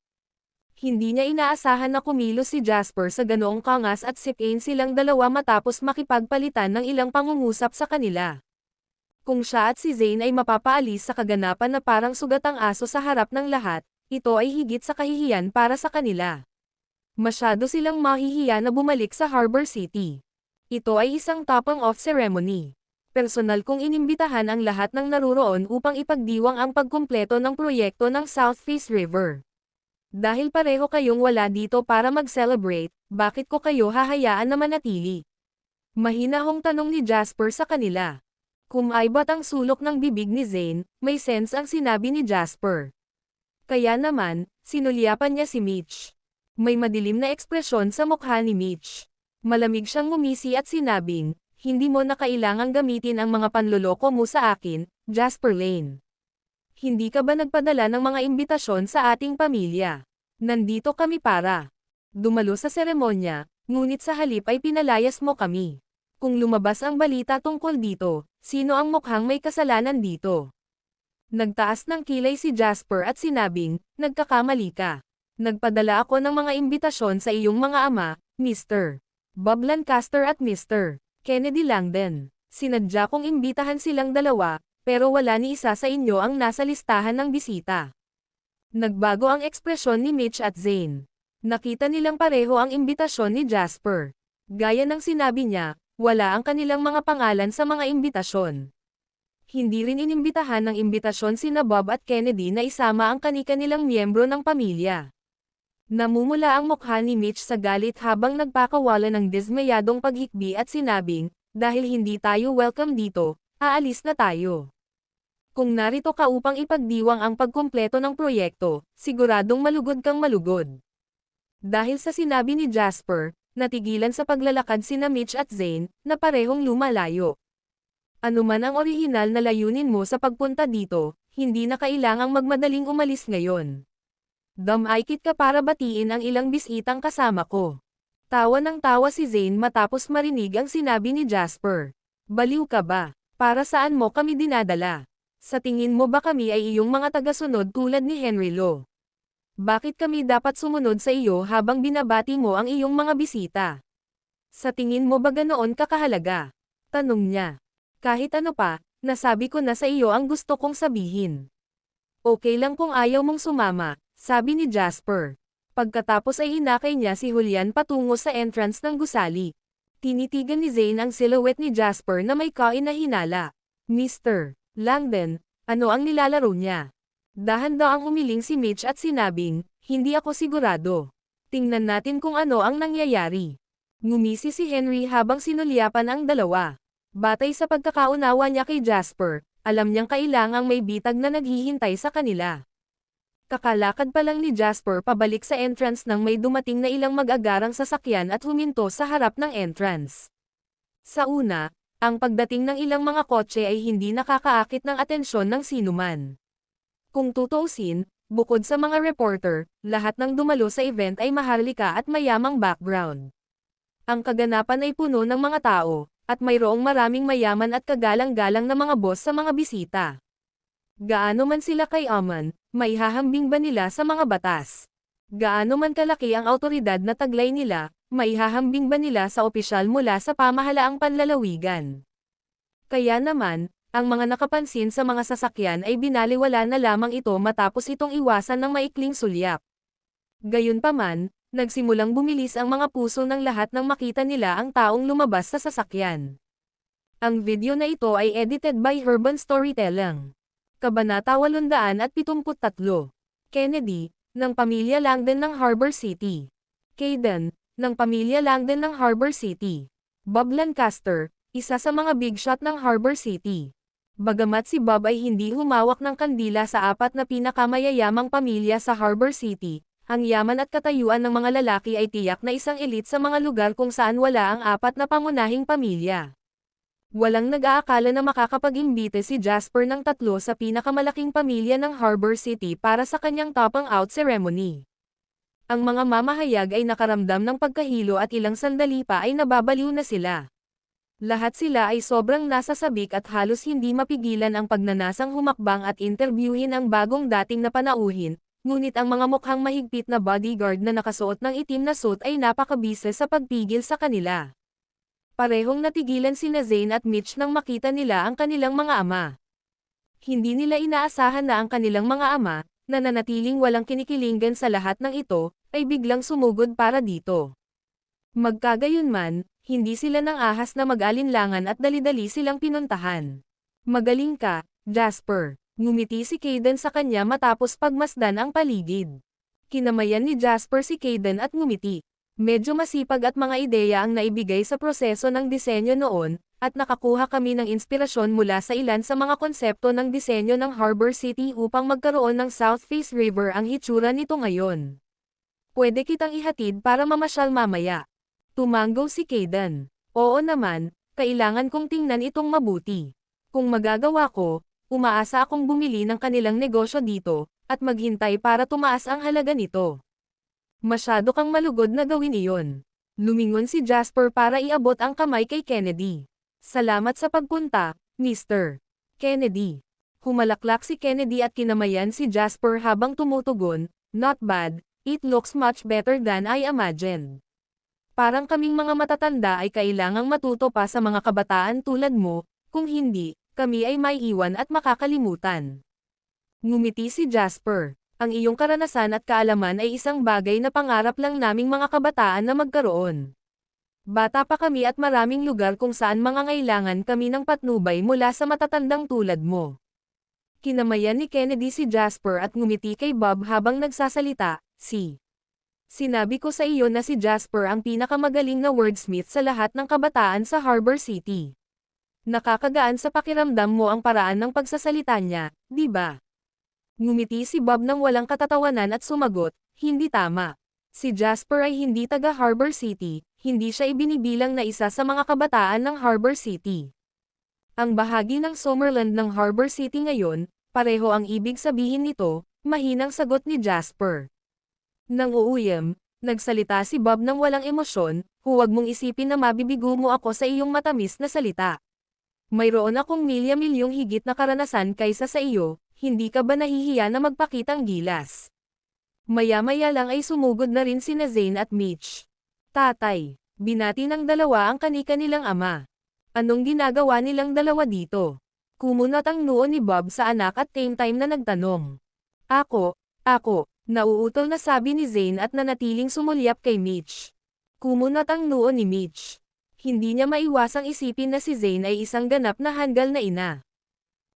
Hindi niya inaasahan na kumilos si Jasper sa ganoong kangas at sip-in silang dalawa matapos makipagpalitan ng ilang pangungusap sa kanila. Kung siya at si Zane ay mapapaalis sa kaganapan na parang sugatang aso sa harap ng lahat, ito ay higit sa kahihiyan para sa kanila. Masyado silang mahihiya na bumalik sa Harbor City. Ito ay isang topping-off ceremony. Personal kong inimbitahan ang lahat ng naruroon upang ipagdiwang ang pagkumpleto ng proyekto ng South Face River. Dahil pareho kayong wala dito para mag-celebrate, bakit ko kayo hahayaan na manatili? Mahinahong tanong ni Jasper sa kanila. Kumaibat ang sulok ng bibig ni Zane, may sense ang sinabi ni Jasper. Kaya naman, sinulyapan niya si Mitch. May madilim na ekspresyon sa mukha ni Mitch. Malamig siyang ngumisi at sinabing, hindi mo na kailangang gamitin ang mga panloloko mo sa akin, Jasper Lane. Hindi ka ba nagpadala ng mga imbitasyon sa ating pamilya? Nandito kami para dumalo sa seremonya, ngunit sa halip ay pinalayas mo kami. Kung lumabas ang balita tungkol dito, sino ang mukhang may kasalanan dito? Nagtaas ng kilay si Jasper at sinabing, nagkakamali ka. Nagpadala ako ng mga imbitasyon sa iyong mga ama, Mr. Bob Lancaster at Mr. Kennedy Langdon. Sinadya kong imbitahan silang dalawa, pero wala ni isa sa inyo ang nasa listahan ng bisita. Nagbago ang ekspresyon ni Mitch at Zane. Nakita nilang pareho ang imbitasyon ni Jasper. Gaya ng sinabi niya, wala ang kanilang mga pangalan sa mga imbitasyon. Hindi rin inimbitahan ng imbitasyon sina Bob at Kennedy na isama ang kani-kanilang miyembro ng pamilya. Namumula ang mukha ni Mitch sa galit habang nagpakawala ng dismayadong paghikbi at sinabing, dahil hindi tayo welcome dito, aalis na tayo. Kung narito ka upang ipagdiwang ang pagkumpleto ng proyekto, siguradong malugod kang malugod. Dahil sa sinabi ni Jasper, natigilan sa paglalakad sina Mitch at Zane, na parehong lumalayo. Ano man ang orihinal na layunin mo sa pagpunta dito, hindi na kailangang magmadaling umalis ngayon. Damaykit ka para batiin ang ilang bisitang kasama ko. Tawa ng tawa si Zane matapos marinig ang sinabi ni Jasper. Baliw ka ba? Para saan mo kami dinadala? Sa tingin mo ba kami ay iyong mga tagasunod tulad ni Henry Lo? Bakit kami dapat sumunod sa iyo habang binabati mo ang iyong mga bisita? Sa tingin mo ba ganoon kakahalaga? Tanong niya. Kahit ano pa, nasabi ko na sa iyo ang gusto kong sabihin. Okay lang kung ayaw mong sumama, sabi ni Jasper. Pagkatapos ay hinakay niya si Julian patungo sa entrance ng gusali. Tinitigan ni Zane ang silhouette ni Jasper na may kain na hinala. Mr. Langdon, ano ang nilalaro niya? Dahan-dahang umiling si Mitch at sinabing, hindi ako sigurado. Tingnan natin kung ano ang nangyayari. Ngumisi si Henry habang sinulyapan ang dalawa. Batay sa pagkakaunawa niya kay Jasper, alam niyang kailangang may bitag na naghihintay sa kanila. Kakalakad pa lang ni Jasper pabalik sa entrance nang may dumating na ilang mag-agarang sasakyan at huminto sa harap ng entrance. Sa una, ang pagdating ng ilang mga kotse ay hindi nakakaakit ng atensyon ng sinuman. Kung tutuusin, bukod sa mga reporter, lahat ng dumalo sa event ay maharlika at mayamang background. Ang kaganapan ay puno ng mga tao, at mayroong maraming mayaman at kagalang-galang na mga boss sa mga bisita. Gaano man sila kayaman, maihahambing ba nila sa mga batas? Gaano man kalaki ang awtoridad na taglay nila, maihahambing ba nila sa opisyal mula sa pamahalaang panlalawigan? Kaya naman, ang mga nakapansin sa mga sasakyan ay binaliwala na lamang ito matapos itong iwasan ng maikling sulyap. Gayunpaman, nagsimulang bumilis ang mga puso ng lahat nang makita nila ang taong lumabas sa sasakyan. Ang video na ito ay edited by Urban Storytelling. Kabanata 873. Kennedy, ng pamilya Langdon ng Harbor City. Caden, ng pamilya Langdon ng Harbor City. Bob Lancaster, isa sa mga big shot ng Harbor City. Bagamat si Bob ay hindi humawak ng kandila sa apat na pinakamayayamang pamilya sa Harbor City, ang yaman at katayuan ng mga lalaki ay tiyak na isang elite sa mga lugar kung saan wala ang apat na pangunahing pamilya. Walang nag-aakala na makakapag-imbite si Jasper ng 3 sa pinakamalaking pamilya ng Harbor City para sa kanyang topping out ceremony. Ang mga mamahayag ay nakaramdam ng pagkahilo at ilang sandali pa ay nababaliw na sila. Lahat sila ay sobrang nasasabik at halos hindi mapigilan ang pagnanasang humakbang at interviewin ang bagong dating na panauhin, ngunit ang mga mukhang mahigpit na bodyguard na nakasuot ng itim na suit ay napakabise sa pagpigil sa kanila. Parehong natigilan sina Zane at Mitch nang makita nila ang kanilang mga ama. Hindi nila inaasahan na ang kanilang mga ama, na nanatiling walang kinikilingan sa lahat ng ito, ay biglang sumugod para dito. Magkagayunman, hindi sila nang ahas na mag-alinlangan at dali-dali silang pinuntahan. Magaling ka, Jasper. Ngumiti si Caden sa kanya matapos pagmasdan ang paligid. Kinamayan ni Jasper si Caden at ngumiti. Medyo masipag at mga ideya ang naibigay sa proseso ng disenyo noon, at nakakuha kami ng inspirasyon mula sa ilan sa mga konsepto ng disenyo ng Harbor City upang magkaroon ng South Face River ang hitsura nito ngayon. Pwede kitang ihatid para mamasyal mamaya. Tumanggo si Caden. Oo naman, kailangan kong tingnan itong mabuti. Kung magagawa ko, umaasa akong bumili ng kanilang negosyo dito, at maghintay para tumaas ang halaga nito. Masyado kang malugod na gawin iyon. Lumingon si Jasper para iabot ang kamay kay Kennedy. Salamat sa pagpunta, Mr. Kennedy. Humalaklak si Kennedy at kinamayan si Jasper habang tumutugon, not bad, it looks much better than I imagined. Parang kaming mga matatanda ay kailangang matuto pa sa mga kabataan tulad mo, kung hindi, kami ay may iwan at makakalimutan. Ngumiti si Jasper. Ang iyong karanasan at kaalaman ay isang bagay na pangarap lang naming mga kabataan na magkaroon. Bata pa kami at maraming lugar kung saan mangangailangan kami ng patnubay mula sa matatandang tulad mo. Kinamayan ni Kennedy si Jasper at ngumiti kay Bob habang nagsasalita, Sinabi ko sa iyo na si Jasper ang pinakamagaling na wordsmith sa lahat ng kabataan sa Harbor City. Nakakagaan sa pakiramdam mo ang paraan ng pagsasalita niya, di ba? Ngumiti si Bob nang walang katatawanan at sumagot, hindi tama. Si Jasper ay hindi taga Harbor City, hindi siya ibinibilang na isa sa mga kabataan ng Harbor City. Ang bahagi ng Summerland ng Harbor City ngayon, pareho ang ibig sabihin nito, mahinang sagot ni Jasper. Nang uuyam, nagsalita si Bob nang walang emosyon, huwag mong isipin na mabibigo mo ako sa iyong matamis na salita. Mayroon akong milya-milyong higit na karanasan kaysa sa iyo, hindi ka ba nahihiya na magpakitang gilas? Maya-maya lang ay sumugod na rin sina Zane at Mitch. Tatay, binati ng dalawa ang kani-kanilang ama. Anong ginagawa nilang dalawa dito? Kumunat ang noo ni Bob sa anak at same time na nagtanong. Ako, nauutol na sabi ni Zane at nanatiling sumulyap kay Mitch. Kumunat ang noo ni Mitch. Hindi niya maiwasang isipin na si Zane ay isang ganap na hanggal na ina.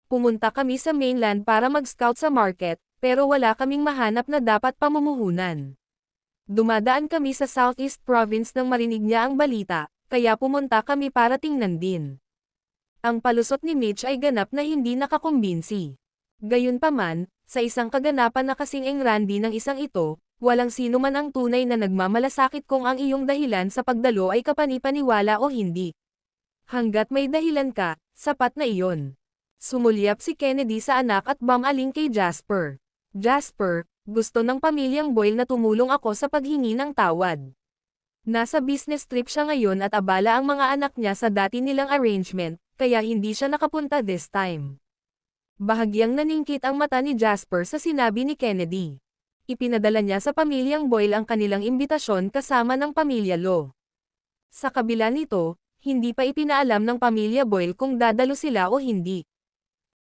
Pumunta kami sa mainland para mag-scout sa market, pero wala kaming mahanap na dapat pamumuhunan. Dumadaan kami sa Southeast Province nang marinig niya ang balita, kaya pumunta kami para tingnan din. Ang palusot ni Mitch ay ganap na hindi nakakumbinsi. Gayunpaman, sa isang kaganapan na kasing engrandi ng isang ito, walang sino man ang tunay na nagmamalasakit kung ang iyong dahilan sa pagdalo ay kapanipaniwala o hindi. Hanggat may dahilan ka, sapat na iyon. Sumulyap si Kennedy sa anak at bumaling kay Jasper. Jasper, gusto ng pamilyang Boyle na tumulong ako sa paghingi ng tawad. Nasa business trip siya ngayon at abala ang mga anak niya sa dati nilang arrangement, kaya hindi siya nakapunta this time. Bahagyang naningkit ang mata ni Jasper sa sinabi ni Kennedy. Ipinadala niya sa pamilyang Boyle ang kanilang imbitasyon kasama ng pamilya Lo. Sa kabila nito, Hindi pa ipinaalam ng pamilya Boyle kung dadalo sila o hindi.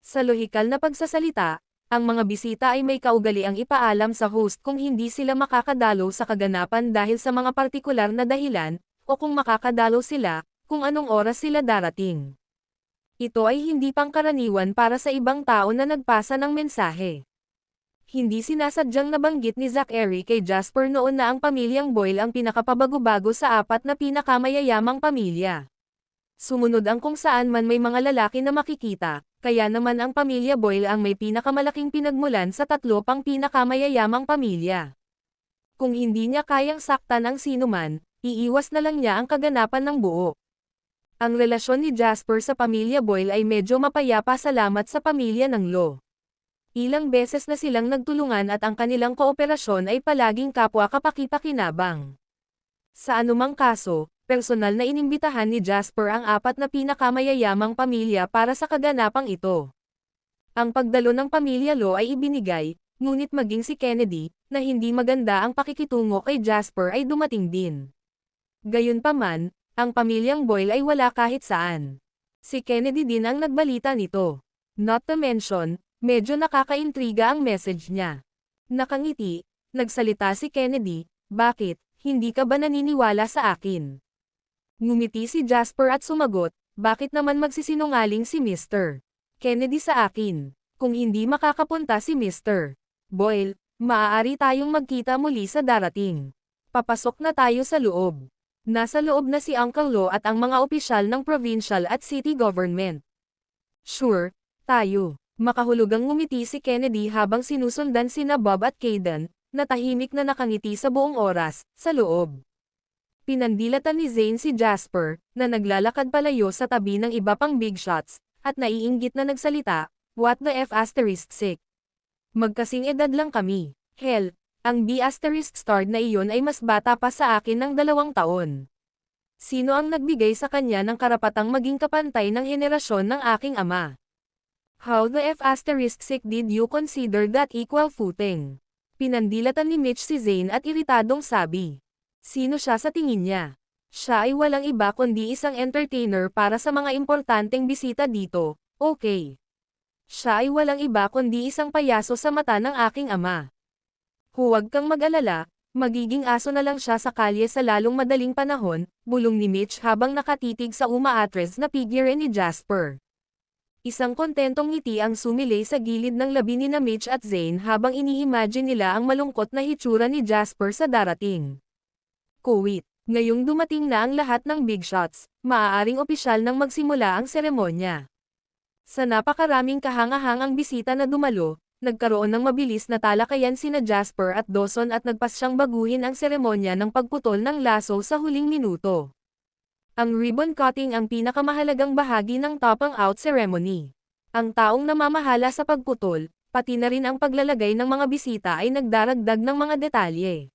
Sa lohikal na pagsasalita, ang mga bisita ay may kaugaliang ipaalam sa host kung hindi sila makakadalo sa kaganapan dahil sa mga partikular na dahilan, o kung makakadalo sila, kung anong oras sila darating. Ito ay hindi pangkaraniwan para sa ibang tao na nagpasa ng mensahe. Hindi sinasadyang nabanggit ni Zachary kay Jasper noon na ang pamilyang Boyle ang pinakapabago-bago sa 4 na pinakamayayamang pamilya. Sumunod ang kung saan man may mga lalaki na makikita, kaya naman ang pamilya Boyle ang may pinakamalaking pinagmulan sa 3 pang pinakamayayamang pamilya. Kung hindi niya kayang saktan ang sinuman, iiwas na lang niya ang kaganapan ng buo. Ang relasyon ni Jasper sa pamilya Boyle ay medyo mapayapa salamat sa pamilya ng Lo. Ilang beses na silang nagtulungan at ang kanilang kooperasyon ay palaging kapwa kapaki-pakinabang. Sa anumang kaso, personal na inimbitahan ni Jasper ang 4 na pinakamayayamang pamilya para sa kaganapang ito. Ang pagdalo ng pamilya Lo ay ibinigay, ngunit maging si Kennedy, na hindi maganda ang pakikitungo kay Jasper ay dumating din. Gayunpaman, ang pamilyang Boyle ay wala kahit saan. Si Kennedy din ang nagbalita nito. Not to mention, medyo nakakaintriga ang message niya. Nakangiti, nagsalita si Kennedy, "Bakit, hindi ka ba naniniwala sa akin?" Ngumiti si Jasper at sumagot, "Bakit naman magsisinungaling si Mr. Kennedy sa akin? Kung hindi makakapunta si Mr. Boyle, maaari tayong magkita muli sa darating. Papasok na tayo sa loob." Nasa loob na si Uncle Lo at ang mga opisyal ng provincial at city government. "Sure, tayo." Makahulugang ngumiti si Kennedy habang sinusundan sina Bob at Caden, na tahimik na nakangiti sa buong oras, sa loob. Pinandilatan ni Zane si Jasper, na naglalakad palayo sa tabi ng iba pang big shots, at naiinggit na nagsalita, "What the F***? Magkasing edad lang kami. Hell, ang B** starred na iyon ay mas bata pa sa akin ng 2 taon. Sino ang nagbigay sa kanya ng karapatang maging kapantay ng henerasyon ng aking ama? How the F** did you consider that equal footing?" Pinandilatan ni Mitch si Zane at iritadong sabi. Sino siya sa tingin niya? Siya ay walang iba kundi isang entertainer para sa mga importanteng bisita dito, okay. Siya ay walang iba kundi isang payaso sa mata ng aking ama. Huwag kang mag-alala, magiging aso na lang siya sa kalye sa lalong madaling panahon, bulong ni Mitch habang nakatitig sa umaatres na figure ni Jasper. Isang kontentong ngiti ang sumilay sa gilid ng labi ni Mitch at Zane habang ini-imagine nila ang malungkot na hitsura ni Jasper sa darating. Kuwit, ngayong dumating na ang lahat ng big shots, maaaring opisyal nang magsimula ang seremonya. Sa napakaraming kahangahangang bisita na dumalo, nagkaroon ng mabilis na talakayan sina Jasper at Dawson at nagpasyang baguhin ang seremonya ng pagputol ng laso sa huling minuto. Ang ribbon cutting ang pinakamahalagang bahagi ng topping out ceremony. Ang taong namamahala sa pagputol, pati na rin ang paglalagay ng mga bisita ay nagdaragdag ng mga detalye.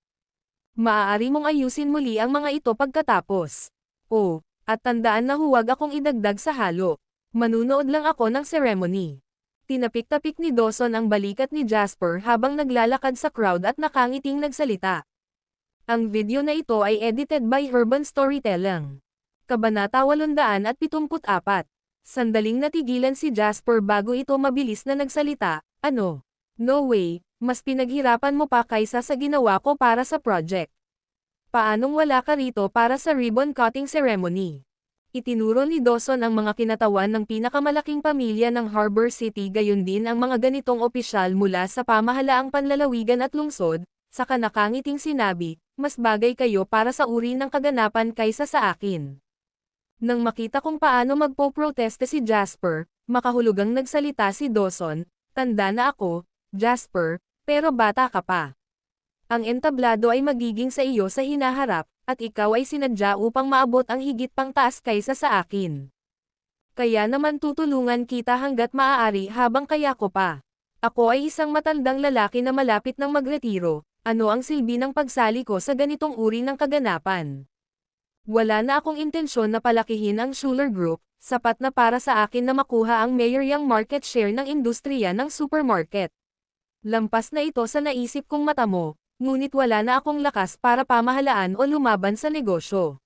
Maaari mong ayusin muli ang mga ito pagkatapos. Oh, at tandaan na huwag akong idagdag sa halo. Manunood lang ako ng ceremony. Tinapik-tapik ni Dawson ang balikat ni Jasper habang naglalakad sa crowd at nakangiting nagsalita. Ang video na ito ay edited by Urban Storytelling. Kabanata 874. Sandaling natigilan si Jasper bago ito mabilis na nagsalita, "Ano? No way, mas pinaghirapan mo pa kaysa sa ginawa ko para sa project. Paanong wala ka rito para sa ribbon cutting ceremony?" Itinuro ni Dawson ang mga kinatawan ng pinakamalaking pamilya ng Harbor City gayon din ang mga ganitong opisyal mula sa pamahalaang panlalawigan at lungsod, saka nakangiting sinabi, "Mas bagay kayo para sa uri ng kaganapan kaysa sa akin." Nang makita kung paano magpo-proteste si Jasper, makahulugang nagsalita si Dawson, "Tanda na ako, Jasper, pero bata ka pa. Ang entablado ay magiging sa iyo sa hinaharap, at ikaw ay sinadya upang maabot ang higit pang taas kaysa sa akin. Kaya naman tutulungan kita hanggat maaari habang kaya ko pa. Ako ay isang matandang lalaki na malapit ng magretiro, ano ang silbi ng pagsali ko sa ganitong uri ng kaganapan? Wala na akong intensyon na palakihin ang Schuler Group, sapat na para sa akin na makuha ang mayoryang market share ng industriya ng supermarket. Lampas na ito sa naisip kong mata mo, ngunit wala na akong lakas para pamahalaan o lumaban sa negosyo.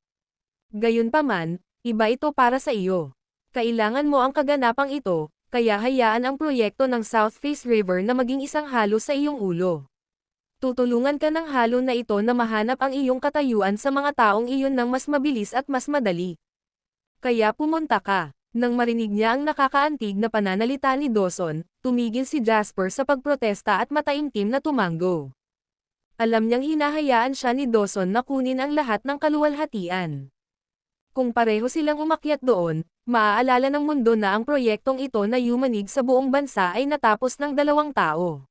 Gayunpaman, Iba ito para sa iyo. Kailangan mo ang kaganapang ito, kaya hayaan ang proyekto ng South Face River na maging isang halo sa iyong ulo. Tutulungan ka ng halo na ito na mahanap ang iyong katayuan sa mga taong iyon ng mas mabilis at mas madali. Kaya pumunta ka. Nang marinig niya ang nakakaantig na pananalita ni Dawson, tumigil si Jasper sa pagprotesta at mataimtim na tumango. Alam niyang hinahayaan siya ni Dawson na kunin ang lahat ng kaluwalhatian. Kung pareho silang umakyat doon, maaalala ng mundo na ang proyektong ito na yumanig sa buong bansa ay natapos ng 2 tao.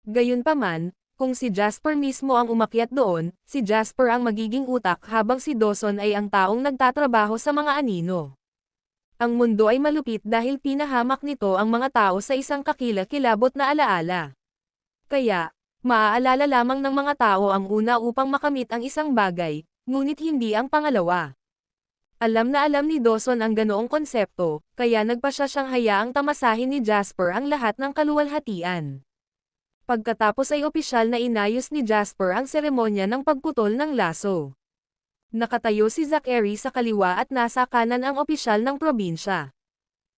Gayunpaman, kung si Jasper mismo ang umakyat doon, si Jasper ang magiging utak habang si Dawson ay ang taong nagtatrabaho sa mga anino. Ang mundo ay malupit dahil pinahamak nito ang mga tao sa isang kakilakilabot na alaala. Kaya, maaalala lamang ng mga tao ang una upang makamit ang isang bagay, ngunit hindi ang pangalawa. Alam na alam ni Dawson ang ganoong konsepto, kaya nagpa siya siyang hayaang tamasahin ni Jasper ang lahat ng kaluwalhatian. Pagkatapos ay opisyal na inayos ni Jasper ang seremonya ng pagputol ng laso. Nakatayo si Zachary sa kaliwa at nasa kanan ang opisyal ng probinsya.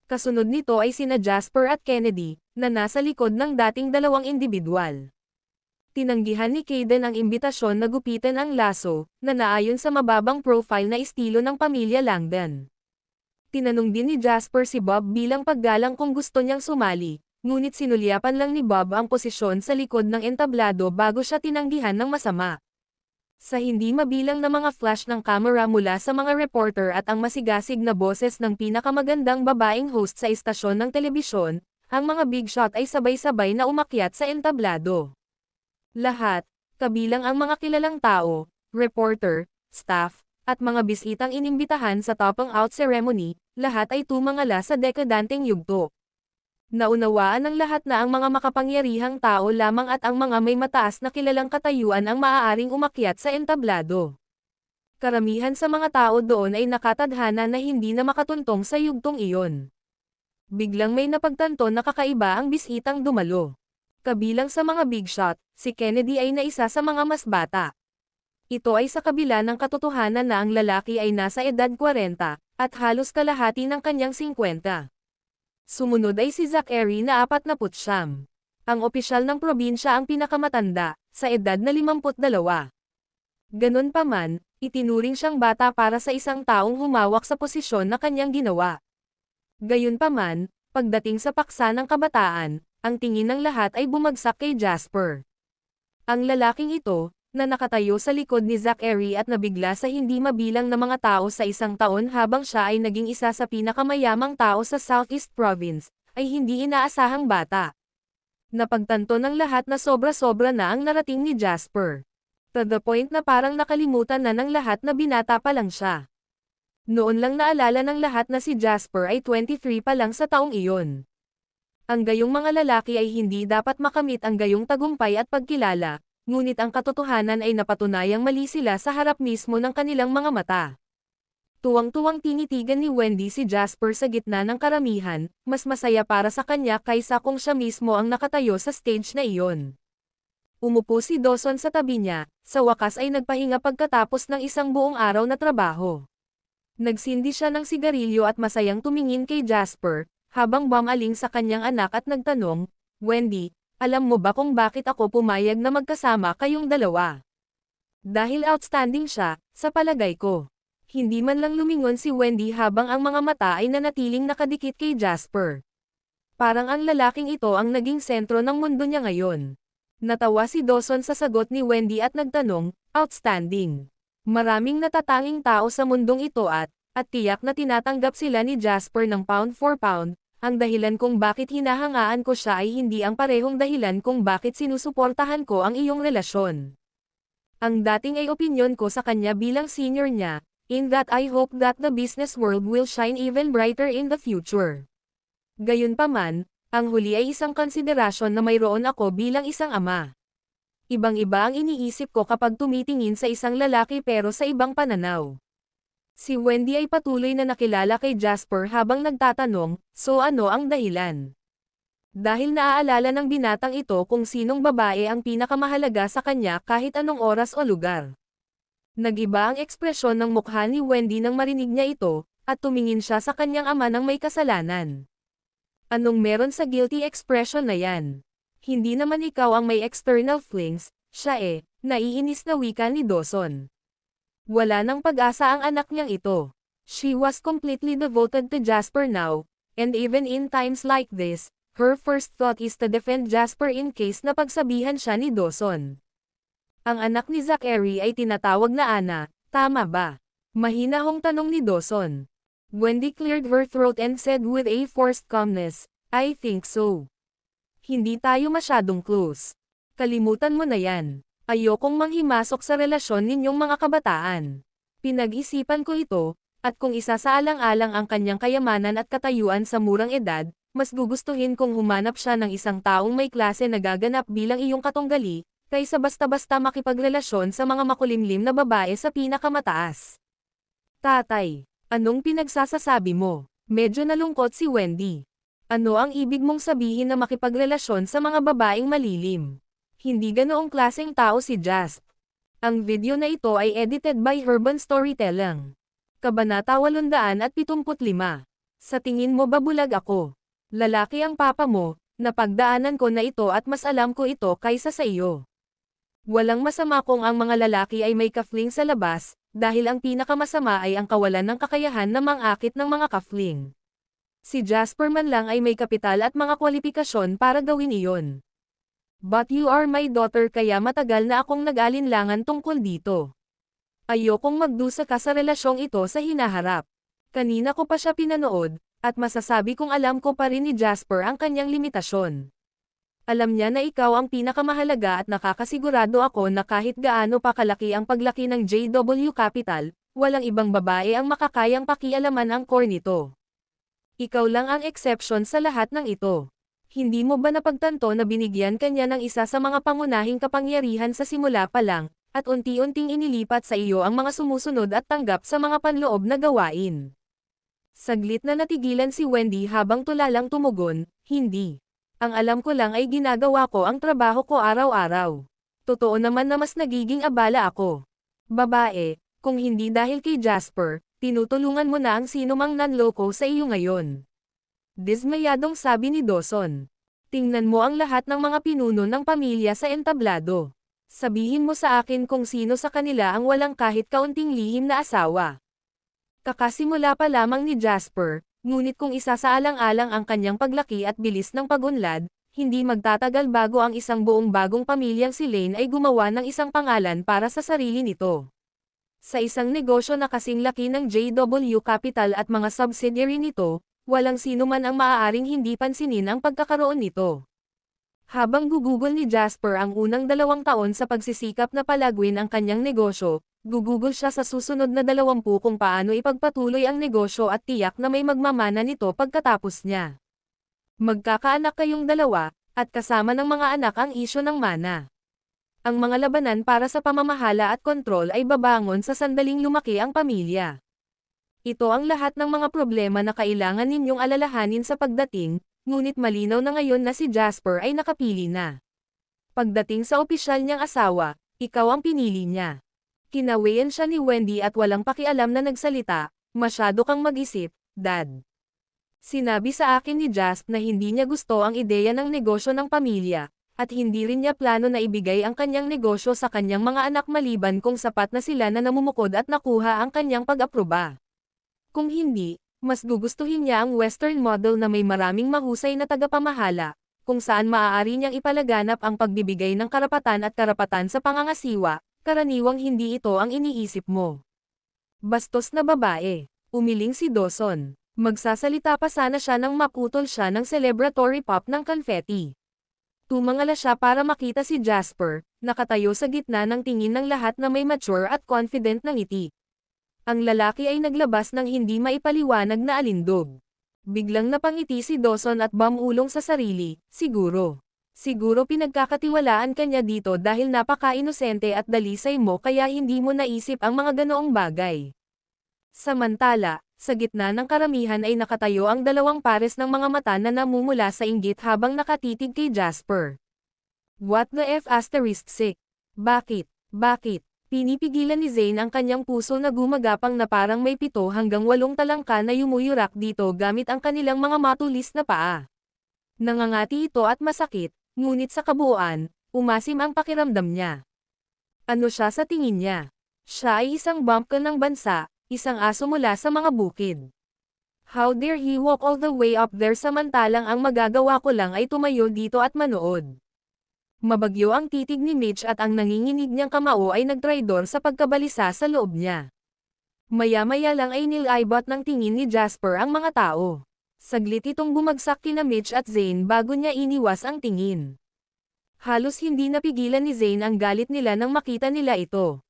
Kasunod nito ay sina Jasper at Kennedy, na nasa likod ng dating 2 individual. Tinanggihan ni Caden ang imbitasyon na gupitan ang laso, na naayon sa mababang profile na estilo ng pamilya Langdon. Tinanong din ni Jasper si Bob bilang paggalang kung gusto niyang sumali, ngunit sinulyapan lang ni Bob ang posisyon sa likod ng entablado bago siya tinanggihan ng masama. Sa hindi mabilang na mga flash ng kamera mula sa mga reporter at ang masigasig na boses ng pinakamagandang babaeng host sa istasyon ng telebisyon, ang mga big shot ay sabay-sabay na umakyat sa entablado. Lahat, kabilang ang mga kilalang tao, reporter, staff, at mga bisitang inimbitahan sa topping out ceremony, lahat ay tumangala sa dekadanteng yugto. Naunawaan ng lahat na ang mga makapangyarihang tao lamang at ang mga may mataas na kilalang katayuan ang maaaring umakyat sa entablado. Karamihan sa mga tao doon ay nakatadhana na hindi na makatuntong sa yugtong iyon. Biglang may napagtanto na kakaiba ang bisitang dumalo. Kabilang sa mga big shot, si Kennedy ay naisa sa mga mas bata. Ito ay sa kabila ng katotohanan na ang lalaki ay nasa edad 40, at halos kalahati ng kanyang 50. Sumunod ay si Zachary na 49. Ang opisyal ng probinsya ang pinakamatanda, sa edad na 52. Ganun pa man, itinuring siyang bata para sa isang taong humawak sa posisyon na kanyang ginawa. Gayunpaman, pagdating sa paksa ng kabataan, ang tingin ng lahat ay bumagsak kay Jasper. Ang lalaking ito, na nakatayo sa likod ni Zachary at nabigla sa hindi mabilang na mga tao sa isang taon habang siya ay naging isa sa pinakamayamang tao sa Southeast Province, ay hindi inaasahang bata. Napagtanto ng lahat na sobra-sobra na ang narating ni Jasper. To the point na parang nakalimutan na ng lahat na binata pa lang siya. Noon lang naalala ng lahat na si Jasper ay 23 pa lang sa taong iyon. Ang gayong mga lalaki ay hindi dapat makamit ang gayong tagumpay at pagkilala, ngunit ang katotohanan ay napatunayang mali sila sa harap mismo ng kanilang mga mata. Tuwang-tuwang tinitigan ni Wendy si Jasper sa gitna ng karamihan, mas masaya para sa kanya kaysa kung siya mismo ang nakatayo sa stage na iyon. Umupo si Dawson sa tabi niya, sa wakas ay nagpahinga pagkatapos ng isang buong araw na trabaho. Nagsindi siya ng sigarilyo at masayang tumingin kay Jasper, habang bumaling sa kanyang anak at nagtanong, "Wendy, alam mo ba kung bakit ako pumayag na magkasama kayong dalawa?" Dahil outstanding siya, sa palagay ko. Hindi man lang lumingon si Wendy habang ang mga mata ay nanatiling nakadikit kay Jasper. Parang ang lalaking ito ang naging sentro ng mundo niya ngayon. Natawa si Dawson sa sagot ni Wendy at nagtanong, "Outstanding. Maraming natatanging tao sa mundong ito at tiyak na tinatanggap sila ni Jasper ng pound for pound. Ang dahilan kung bakit hinahangaan ko siya ay hindi ang parehong dahilan kung bakit sinusuportahan ko ang iyong relasyon. Ang dating ay opinyon ko sa kanya bilang senior niya, in that I hope that the business world will shine even brighter in the future. Gayunpaman, ang huli ay isang konsiderasyon na mayroon ako bilang isang ama. Ibang-iba ang iniisip ko kapag tumitingin sa isang lalaki pero sa ibang pananaw." Si Wendy ay patuloy na nakilala kay Jasper habang nagtatanong, "So ano ang dahilan?" Dahil naaalala ng binatang ito kung sinong babae ang pinakamahalaga sa kanya kahit anong oras o lugar. Nag-iba ang ekspresyon ng mukha ni Wendy nang marinig niya ito, at tumingin siya sa kanyang ama ng may kasalanan. Anong meron sa guilty expression na yan? Hindi naman ikaw ang may external flings, siya naiinis na wika ni Dawson. Wala nang pag-asa ang anak niyang ito. She was completely devoted to Jasper now, and even in times like this, her first thought is to defend Jasper in case na pagsabihan siya ni Dawson. Ang anak ni Zachary ay tinatawag na Anna, tama ba? Mahinahong tanong ni Dawson. Wendy cleared her throat and said with a forced calmness, I think so. Hindi tayo masyadong close. Kalimutan mo na yan. Ayokong manghimasok sa relasyon ninyong mga kabataan. Pinag-isipan ko ito, at kung isa sa alang-alang ang kanyang kayamanan at katayuan sa murang edad, mas gugustuhin kong humanap siya ng isang taong may klase na gaganap bilang iyong katunggali, kaysa basta-basta makipagrelasyon sa mga makulimlim na babae sa pinakamataas. Tatay, anong pinagsasasabi mo? Medyo nalungkot si Wendy. Ano ang ibig mong sabihin na makipagrelasyon sa mga babaeng malilim? Hindi ganoong klaseng tao si Jasp. Ang video na ito ay edited by Urban Storytelling. Kabanata 875. Sa tingin mo ba bulag ako? Lalaki ang papa mo, napagdaanan ko na ito at mas alam ko ito kaysa sa iyo. Walang masama kung ang mga lalaki ay may kafling sa labas, dahil ang pinakamasama ay ang kawalan ng kakayahan na mangakit ng mga kafling. Si Jasper man lang ay may kapital at mga kwalifikasyon para gawin iyon. But you are my daughter kaya matagal na akong nag-alinlangan tungkol dito. Ayokong magdusa ka sa relasyong ito sa hinaharap. Kanina ko pa siya pinanood, at masasabi kong alam ko pa rin ni Jasper ang kanyang limitasyon. Alam niya na ikaw ang pinakamahalaga at nakakasigurado ako na kahit gaano pa kalaki ang paglaki ng JW Capital, walang ibang babae ang makakayang pakialaman ang core nito. Ikaw lang ang exception sa lahat ng ito. Hindi mo ba napagtanto na binigyan kanya ng isa sa mga pangunahing kapangyarihan sa simula pa lang, at unti-unting inilipat sa iyo ang mga sumusunod at tanggap sa mga panloob na gawain? Saglit na natigilan si Wendy habang tulalang tumugon, hindi. Ang alam ko lang ay ginagawa ko ang trabaho ko araw-araw. Totoo naman na mas nagiging abala ako. Babae, kung hindi dahil kay Jasper, tinutulungan mo na ang sinumang nanloko sa iyo ngayon. Dismayadong sabi ni Dawson. Tingnan mo ang lahat ng mga pinuno ng pamilya sa entablado. Sabihin mo sa akin kung sino sa kanila ang walang kahit kaunting lihim na asawa. Kakasimula pa lamang ni Jasper, ngunit kung isa sa alang-alang ang kanyang paglaki at bilis ng pagunlad, hindi magtatagal bago ang isang buong bagong pamilyang si Lane ay gumawa ng isang pangalan para sa sarili nito. Sa isang negosyo na kasing laki ng JW Capital at mga subsidiary nito, walang sino man ang maaaring hindi pansinin ang pagkakaroon nito. Habang gugugol ni Jasper ang unang 2 taon sa pagsisikap na palagwin ang kanyang negosyo, gugugol siya sa susunod na 20 kung paano ipagpatuloy ang negosyo at tiyak na may magmamana nito pagkatapos niya. Magkakaanak kayong 2, at kasama ng mga anak ang isyu ng mana. Ang mga labanan para sa pamamahala at kontrol ay babangon sa sandaling lumaki ang pamilya. Ito ang lahat ng mga problema na kailangan ninyong alalahanin sa pagdating, ngunit malinaw na ngayon na si Jasper ay nakapili na. Pagdating sa opisyal niyang asawa, ikaw ang pinili niya. Kinawayan siya ni Wendy at walang pakialam na nagsalita, masyado kang mag-isip, Dad. Sinabi sa akin ni Jasp na hindi niya gusto ang ideya ng negosyo ng pamilya, at hindi rin niya plano na ibigay ang kanyang negosyo sa kanyang mga anak maliban kung sapat na sila na namumukod at nakuha ang kanyang pag-aproba. Kung hindi, mas gugustuhin niya ang Western model na may maraming mahusay na tagapamahala, kung saan maaari niyang ipalaganap ang pagbibigay ng karapatan at karapatan sa pangangasiwa, karaniwang hindi ito ang iniisip mo. Bastos na babae, umiling si Dawson. Magsasalita pa sana siya nang maputol siya ng celebratory pop ng confetti. Tumangala siya para makita si Jasper, nakatayo sa gitna ng tingin ng lahat na may mature at confident na ngiti. Ang lalaki ay naglabas ng hindi maipaliwanag na alindog. Biglang napangiti si Dawson at bumulong sa sarili, siguro. Siguro pinagkakatiwalaan kanya dito dahil napaka-inosente at dalisay mo kaya hindi mo naisip ang mga ganoong bagay. Samantala, sa gitna ng karamihan ay nakatayo ang 2 pares ng mga mata na namumula sa inggit habang nakatitig kay Jasper. What the F***? Bakit? Pinipigilan ni Zane ang kanyang puso na gumagapang na parang may 7 hanggang 8 talangka na yumuyurak dito gamit ang kanilang mga matulis na paa. Nangangati ito at masakit, ngunit sa kabuuan, umasim ang pakiramdam niya. Ano siya sa tingin niya? Siya ay isang bumpkin ng bansa, isang aso mula sa mga bukid. How dare he walk all the way up there samantalang ang magagawa ko lang ay tumayo dito at manood. Mabagyo ang titig ni Mitch at ang nanginginig niyang kamao ay nagtraidor sa pagkabalisa sa loob niya. Maya-maya lang ay nilaybot ng tingin ni Jasper ang mga tao. Saglit itong bumagsak kina Mitch at Zane bago niya iniwas ang tingin. Halos hindi napigilan ni Zane ang galit nila nang makita nila ito.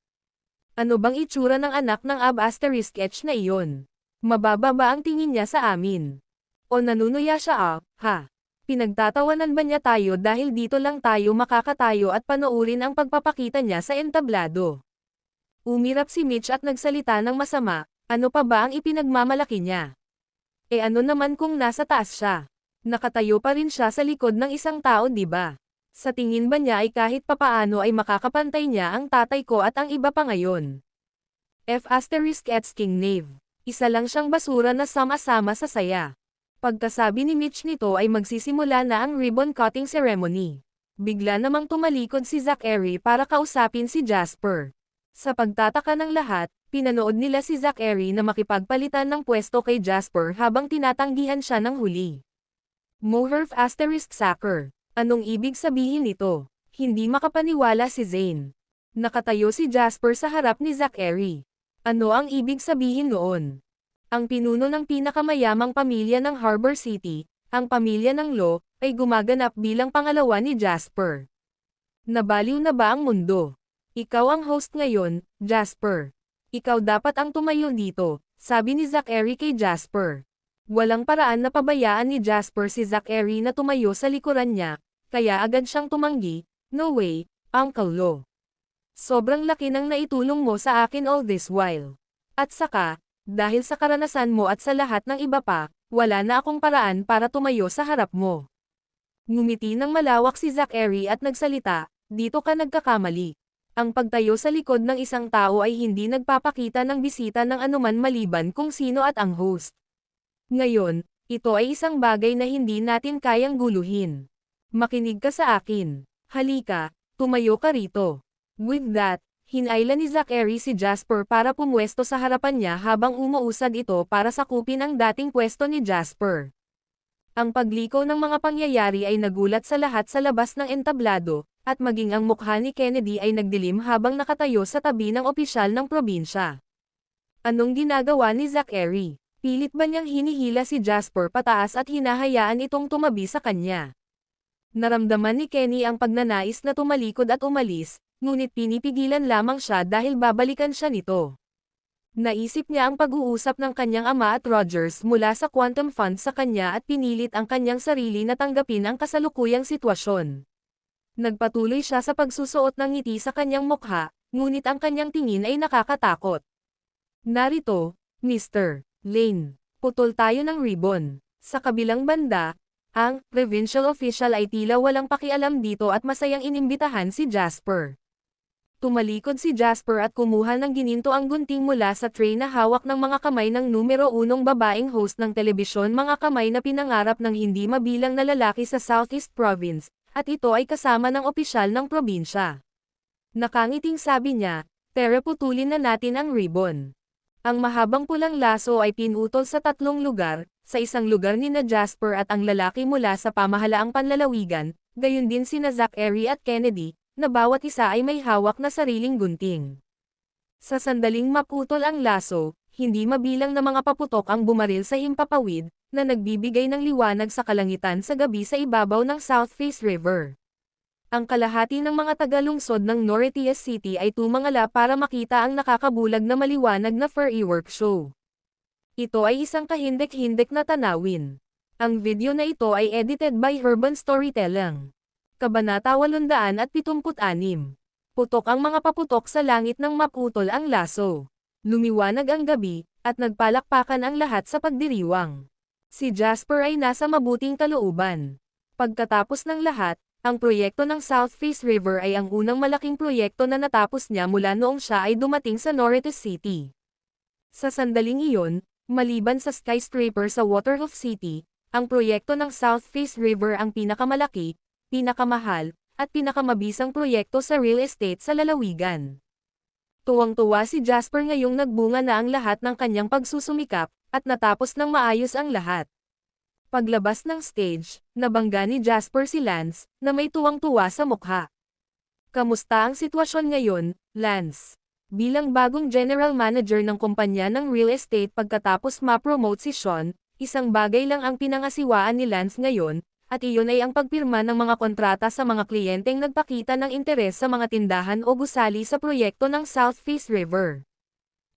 Ano bang itsura ng anak ng ab***H na iyon? Mababa ba ang tingin niya sa amin? O nanunuya siya ha? Pinagtatawanan ba niya tayo dahil dito lang tayo makakatayo at panoorin ang pagpapakita niya sa entablado? Umirap si Mitch at nagsalita ng masama, ano pa ba ang ipinagmamalaki niya? Ano naman kung nasa taas siya? Nakatayo pa rin siya sa likod ng isang tao, di ba? Sa tingin ba niya ay kahit papaano ay makakapantay niya ang tatay ko at ang iba pa ngayon? King Nave. Isa lang siyang basura na sama-sama sa saya. Pagkasabi ni Mitch nito ay magsisimula na ang ribbon cutting ceremony. Bigla namang tumalikod si Zachary para kausapin si Jasper. Sa pagtataka ng lahat, pinanood nila si Zachary na makipagpalitan ng pwesto kay Jasper habang tinatanggihan siya ng huli. Sacker. Anong ibig sabihin nito? Hindi makapaniwala si Zane. Nakatayo si Jasper sa harap ni Zachary. Ano ang ibig sabihin noon? Ang pinuno ng pinakamayamang pamilya ng Harbor City, ang pamilya ng Law, ay gumaganap bilang pangalawa ni Jasper. Nabaliw na ba ang mundo? Ikaw ang host ngayon, Jasper. Ikaw dapat ang tumayo dito, sabi ni Zachary kay Jasper. Walang paraan na pabayaan ni Jasper si Zachary na tumayo sa likuran niya, kaya agad siyang tumanggi, no way, Uncle Law. Sobrang laki ng naitulong mo sa akin all this while. At saka, dahil sa karanasan mo at sa lahat ng iba pa, wala na akong paraan para tumayo sa harap mo. Ngumiti ng malawak si Zachary at nagsalita, dito ka nagkakamali. Ang pagtayo sa likod ng isang tao ay hindi nagpapakita ng bisita ng anuman maliban kung sino at ang host. Ngayon, ito ay isang bagay na hindi natin kayang guluhin. Makinig ka sa akin. Halika, tumayo ka rito. With that, hinailan ni Zachary si Jasper para pumwesto sa harapan niya habang umuusad ito para sakupin ang dating pwesto ni Jasper. Ang pagliko ng mga pangyayari ay nagulat sa lahat sa labas ng entablado, at maging ang mukha ni Kennedy ay nagdilim habang nakatayo sa tabi ng opisyal ng probinsya. Anong ginagawa ni Zachary? Pilit ba niyang hinihila si Jasper pataas at hinahayaan itong tumabi sa kanya? Naramdaman ni Kenny ang pagnanais na tumalikod at umalis, ngunit pinipigilan lamang siya dahil babalikan siya nito. Naisip niya ang pag-uusap ng kanyang ama at Rogers mula sa Quantum Fund sa kanya at pinilit ang kanyang sarili na tanggapin ang kasalukuyang sitwasyon. Nagpatuloy siya sa pagsusuot ng ngiti sa kanyang mukha, ngunit ang kanyang tingin ay nakakatakot. Narito, Mr. Lane, putol tayo ng ribbon. Sa kabilang banda, ang provincial official ay tila walang pakialam dito at masayang inimbitahan si Jasper. Tumalikod si Jasper at kumuha ng gininto ang gunting mula sa tray na hawak ng mga kamay ng numero 1 babaeng host ng telebisyon, mga kamay na pinangarap ng hindi mabilang na lalaki sa Southeast Province, at ito ay kasama ng opisyal ng probinsya. Nakangiting sabi niya, "Tara, putulin na natin ang ribbon." Ang mahabang pulang laso ay pinutol sa 3 lugar, sa isang lugar ni na Jasper at ang lalaki mula sa pamahalaang panlalawigan, gayon din sina Zachary at Kennedy, na bawat isa ay may hawak na sariling gunting. Sa sandaling maputol ang laso, hindi mabilang na mga paputok ang bumaril sa himpapawid, na nagbibigay ng liwanag sa kalangitan sa gabi sa ibabaw ng South Face River. Ang kalahati ng mga tagalungsod ng Northeast City ay tumangala para makita ang nakakabulag na maliwanag na firework show. Ito ay isang kahindik-hindik na tanawin. Ang video na ito ay edited by Urban Storytelling. Kabanata 876. Putok ang mga paputok sa langit nang maputol ang laso. Lumiwanag ang gabi, at nagpalakpakan ang lahat sa pagdiriwang. Si Jasper ay nasa mabuting kalooban. Pagkatapos ng lahat, Ang proyekto ng South Face River ay ang unang malaking proyekto na natapos niya mula noong siya ay dumating sa Norritos City. Sa sandaling iyon, maliban sa skyscraper sa Waterhoof City, ang proyekto ng South Face River ang pinakamalaki, pinakamahal, at pinakamabisang proyekto sa real estate sa lalawigan. Tuwang-tuwa si Jasper ngayong nagbunga na ang lahat ng kanyang pagsusumikap, at natapos ng maayos ang lahat. Paglabas ng stage, nabangga ni Jasper si Lance, na may tuwang-tuwa sa mukha. Kamusta ang sitwasyon ngayon, Lance? Bilang bagong general manager ng kumpanya ng real estate pagkatapos ma-promote si Sean, isang bagay lang ang pinangasiwaan ni Lance ngayon, at iyon ay ang pagpirma ng mga kontrata sa mga kliyenteng nagpakita ng interes sa mga tindahan o gusali sa proyekto ng South Face River.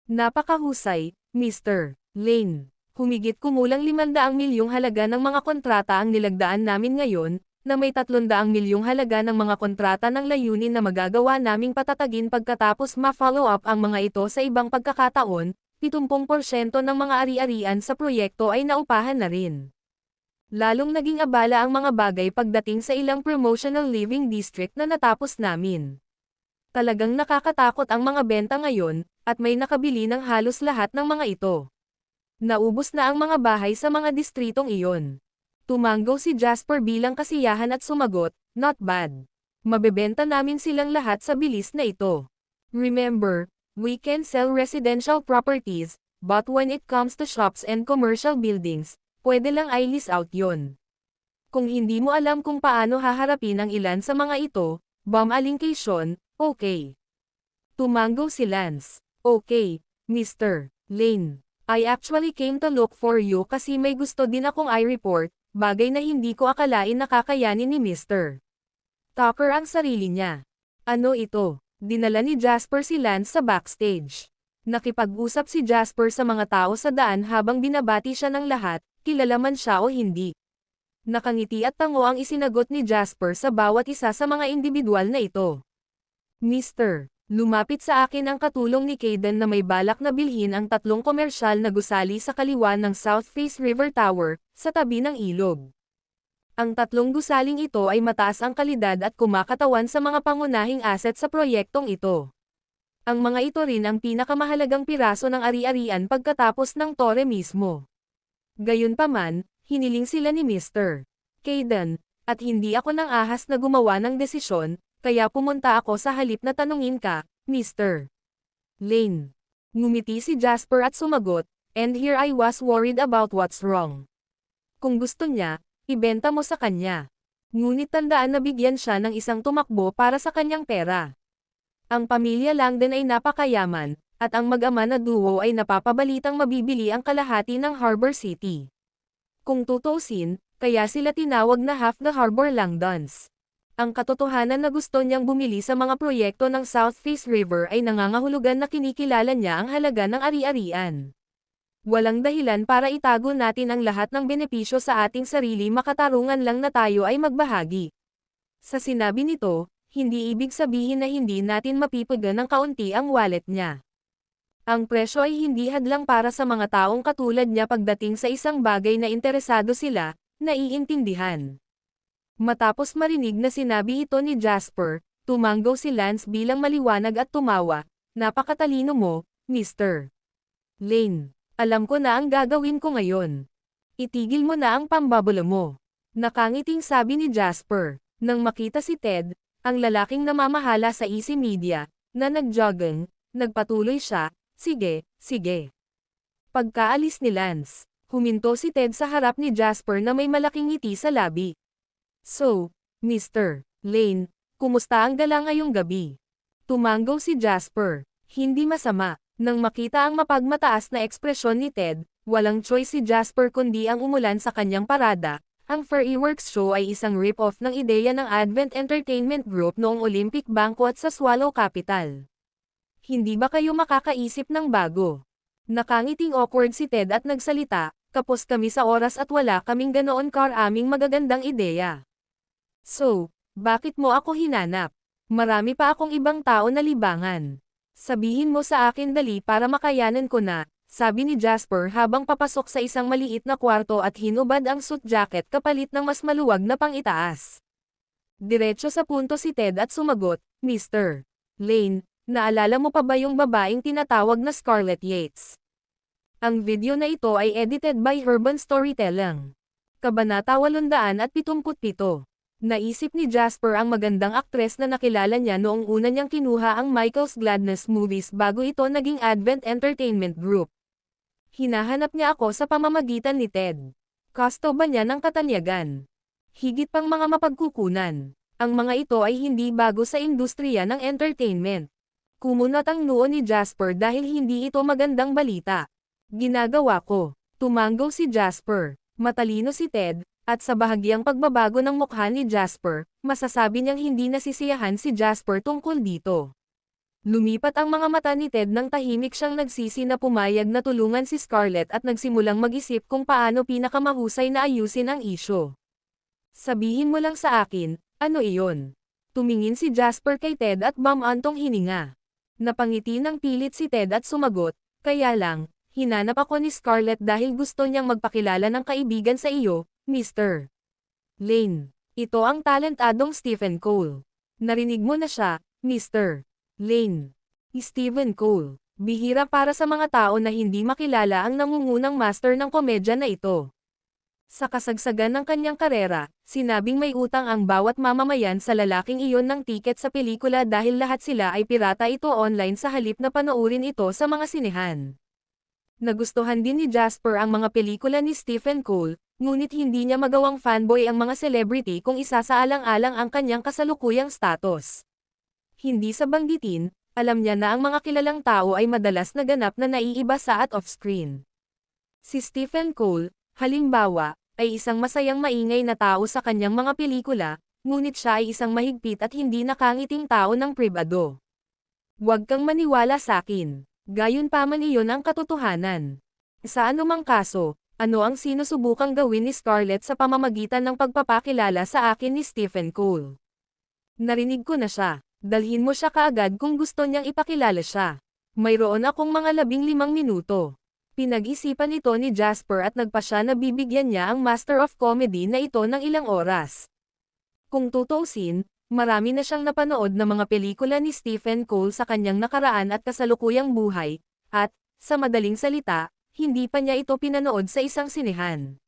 Napakahusay, Mr. Lane. Humigit kumulang 500 milyong halaga ng mga kontrata ang nilagdaan namin ngayon, na may 300 milyong halaga ng mga kontrata ng layunin na magagawa naming patatagin pagkatapos ma-follow up ang mga ito sa ibang pagkakataon, 70% ng mga ari-arian sa proyekto ay naupahan na rin. Lalong naging abala ang mga bagay pagdating sa ilang promotional living district na natapos namin. Talagang nakakatakot ang mga benta ngayon, at may nakabili ng halos lahat ng mga ito. Naubos na ang mga bahay sa mga distritong iyon. Tumanggo si Jasper bilang kasiyahan at sumagot, "Not bad. Mabebenta namin silang lahat sa bilis na ito. Remember, we can sell residential properties, but when it comes to shops and commercial buildings, pwede lang i-lease out yon. Kung hindi mo alam kung paano haharapin ang ilan sa mga ito, bomb allocation, okay." Tumanggo si Lance, "Okay, Mr. Lane. I actually came to look for you kasi may gusto din akong i-report, bagay na hindi ko akalain nakakayanin ni Mr. Tucker ang sarili niya." Ano ito? Dinala ni Jasper si Lance sa backstage. Nakipag-usap si Jasper sa mga tao sa daan habang binabati siya ng lahat, kilala man siya o hindi. Nakangiti at tango ang isinagot ni Jasper sa bawat isa sa mga individual na ito. "Mr. Lumapit sa akin ang katulong ni Caden na may balak na bilhin ang 3 komersyal na gusali sa kaliwa ng South Face River Tower, sa tabi ng ilog. Ang 3 gusaling ito ay mataas ang kalidad at kumakatawan sa mga pangunahing asset sa proyektong ito. Ang mga ito rin ang pinakamahalagang piraso ng ari-arian pagkatapos ng tore mismo. Gayunpaman, hiniling sila ni Mr. Caden, at hindi ako nang ahas na gumawa ng desisyon, kaya pumunta ako sa halip na tanungin ka, Mr. Lane." Ngumiti si Jasper at sumagot, "And here I was worried about what's wrong. Kung gusto niya, ibenta mo sa kanya." Ngunit tandaan na bigyan siya ng isang tumakbo para sa kanyang pera. Ang pamilya Langdon ay napakayaman, at ang mag-ama na duo ay napapabalitang mabibili ang kalahati ng Harbor City. Kung tutuusin, kaya sila tinawag na half the Harbor Langdons. Ang katotohanan na gusto niyang bumili sa mga proyekto ng South Face River ay nangangahulugan na kinikilala niya ang halaga ng ari-arian. Walang dahilan para itago natin ang lahat ng benepisyo sa ating sarili, makatarungan lang na tayo ay magbahagi. Sa sinabi nito, hindi ibig sabihin na hindi natin mapipagan ng kaunti ang wallet niya. Ang presyo ay hindi hadlang para sa mga taong katulad niya pagdating sa isang bagay na interesado sila, naiintindihan. Matapos marinig na sinabi ito ni Jasper, tumanggo si Lance bilang maliwanag at tumawa, "Napakatalino mo, Mr. Lane. Alam ko na ang gagawin ko ngayon. Itigil mo na ang pambabula mo." Nakangiting sabi ni Jasper. Nang makita si Ted, ang lalaking namamahala sa Easy Media, na nag-jogging, nagpatuloy siya, "Sige, sige." Pagkaalis ni Lance, huminto si Ted sa harap ni Jasper na may malaking ngiti sa labi. "So, Mr. Lane, kumusta ang gala ngayong gabi?" Tumanggo si Jasper. "Hindi masama." Nang makita ang mapagmataas na ekspresyon ni Ted, walang choice si Jasper kundi ang umulan sa kanyang parada. Ang Fireworks Show ay isang rip-off ng ideya ng Advent Entertainment Group noong Olympic Banquet sa Swallow Capital. Hindi ba kayo makakaisip ng bago? Nakangiting awkward si Ted at nagsalita, "Kapos kami sa oras at wala kaming ganoon karaming magagandang ideya. So, bakit mo ako hinanap? Marami pa akong ibang tao na libangan. Sabihin mo sa akin dali para makayanan ko na," sabi ni Jasper habang papasok sa isang maliit na kwarto at hinubad ang suit jacket kapalit ng mas maluwag na pang-itaas. Diretso sa punto si Ted at sumagot, Mr. Lane, naalala mo pa ba yung babaeng tinatawag na Scarlett Yates? Ang video na ito ay edited by Urban Storytelling. Kabanata 877. Naisip ni Jasper ang magandang aktres na nakilala niya noong una niyang kinuha ang Michael's Gladness Movies bago ito naging Advent Entertainment Group. Hinahanap niya ako sa pamamagitan ni Ted. Kasto ba niya ng katanyagan? Higit pang mga mapagkukunan. Ang mga ito ay hindi bago sa industriya ng entertainment. Kumunat ang noo ni Jasper dahil hindi ito magandang balita. Ginagawa ko. Tumanggaw si Jasper. Matalino si Ted, at sa bahagyang pagbabago ng mukha ni Jasper, masasabi niyang hindi nasisiyahan si Jasper tungkol dito. Lumipat ang mga mata ni Ted nang tahimik siyang nagsisi na pumayag na tulungan si Scarlett at nagsimulang mag-isip kung paano pinakamahusay na ayusin ang isyo. Sabihin mo lang sa akin, ano iyon? Tumingin si Jasper kay Ted at bumantong hininga. Napangiti ng pilit si Ted at sumagot, kaya lang, hinanap ako ni Scarlett dahil gusto niyang magpakilala ng kaibigan sa iyo, Mr. Lane. Ito ang talentadong Stephen Cole. Narinig mo na siya, Mr. Lane. Stephen Cole. Bihira para sa mga tao na hindi makilala ang nangungunang master ng komedya na ito. Sa kasagsagan ng kanyang karera, sinabing may utang ang bawat mamamayan sa lalaking iyon ng tiket sa pelikula dahil lahat sila ay pirata ito online sa halip na panoorin ito sa mga sinehan. Nagustuhan din ni Jasper ang mga pelikula ni Stephen Cole, ngunit hindi niya magawang fanboy ang mga celebrity kung isasaalang-alang ang kanyang kasalukuyang status. Hindi sa banggitin, alam niya na ang mga kilalang tao ay madalas naganap na naiiba sa at off-screen. Si Stephen Cole, halimbawa, ay isang masayang maingay na tao sa kanyang mga pelikula, ngunit siya ay isang mahigpit at hindi nakangiting tao ng pribado. Huwag kang maniwala sa akin. Gayunpaman iyon ang katotohanan. Sa anumang kaso, ano ang sinusubukang gawin ni Scarlett sa pamamagitan ng pagpapakilala sa akin ni Stephen Cole? Narinig ko na siya. Dalhin mo siya kaagad kung gusto niyang ipakilala siya. Mayroon akong mga 15 minuto. Pinag-isipan ito ni Jasper at nagpasya na bibigyan niya ang Master of Comedy na ito ng ilang oras. Kung tutuusin, marami na siyang napanood na mga pelikula ni Stephen Cole sa kanyang nakaraan at kasalukuyang buhay, at, sa madaling salita, hindi pa niya ito pinanood sa isang sinehan.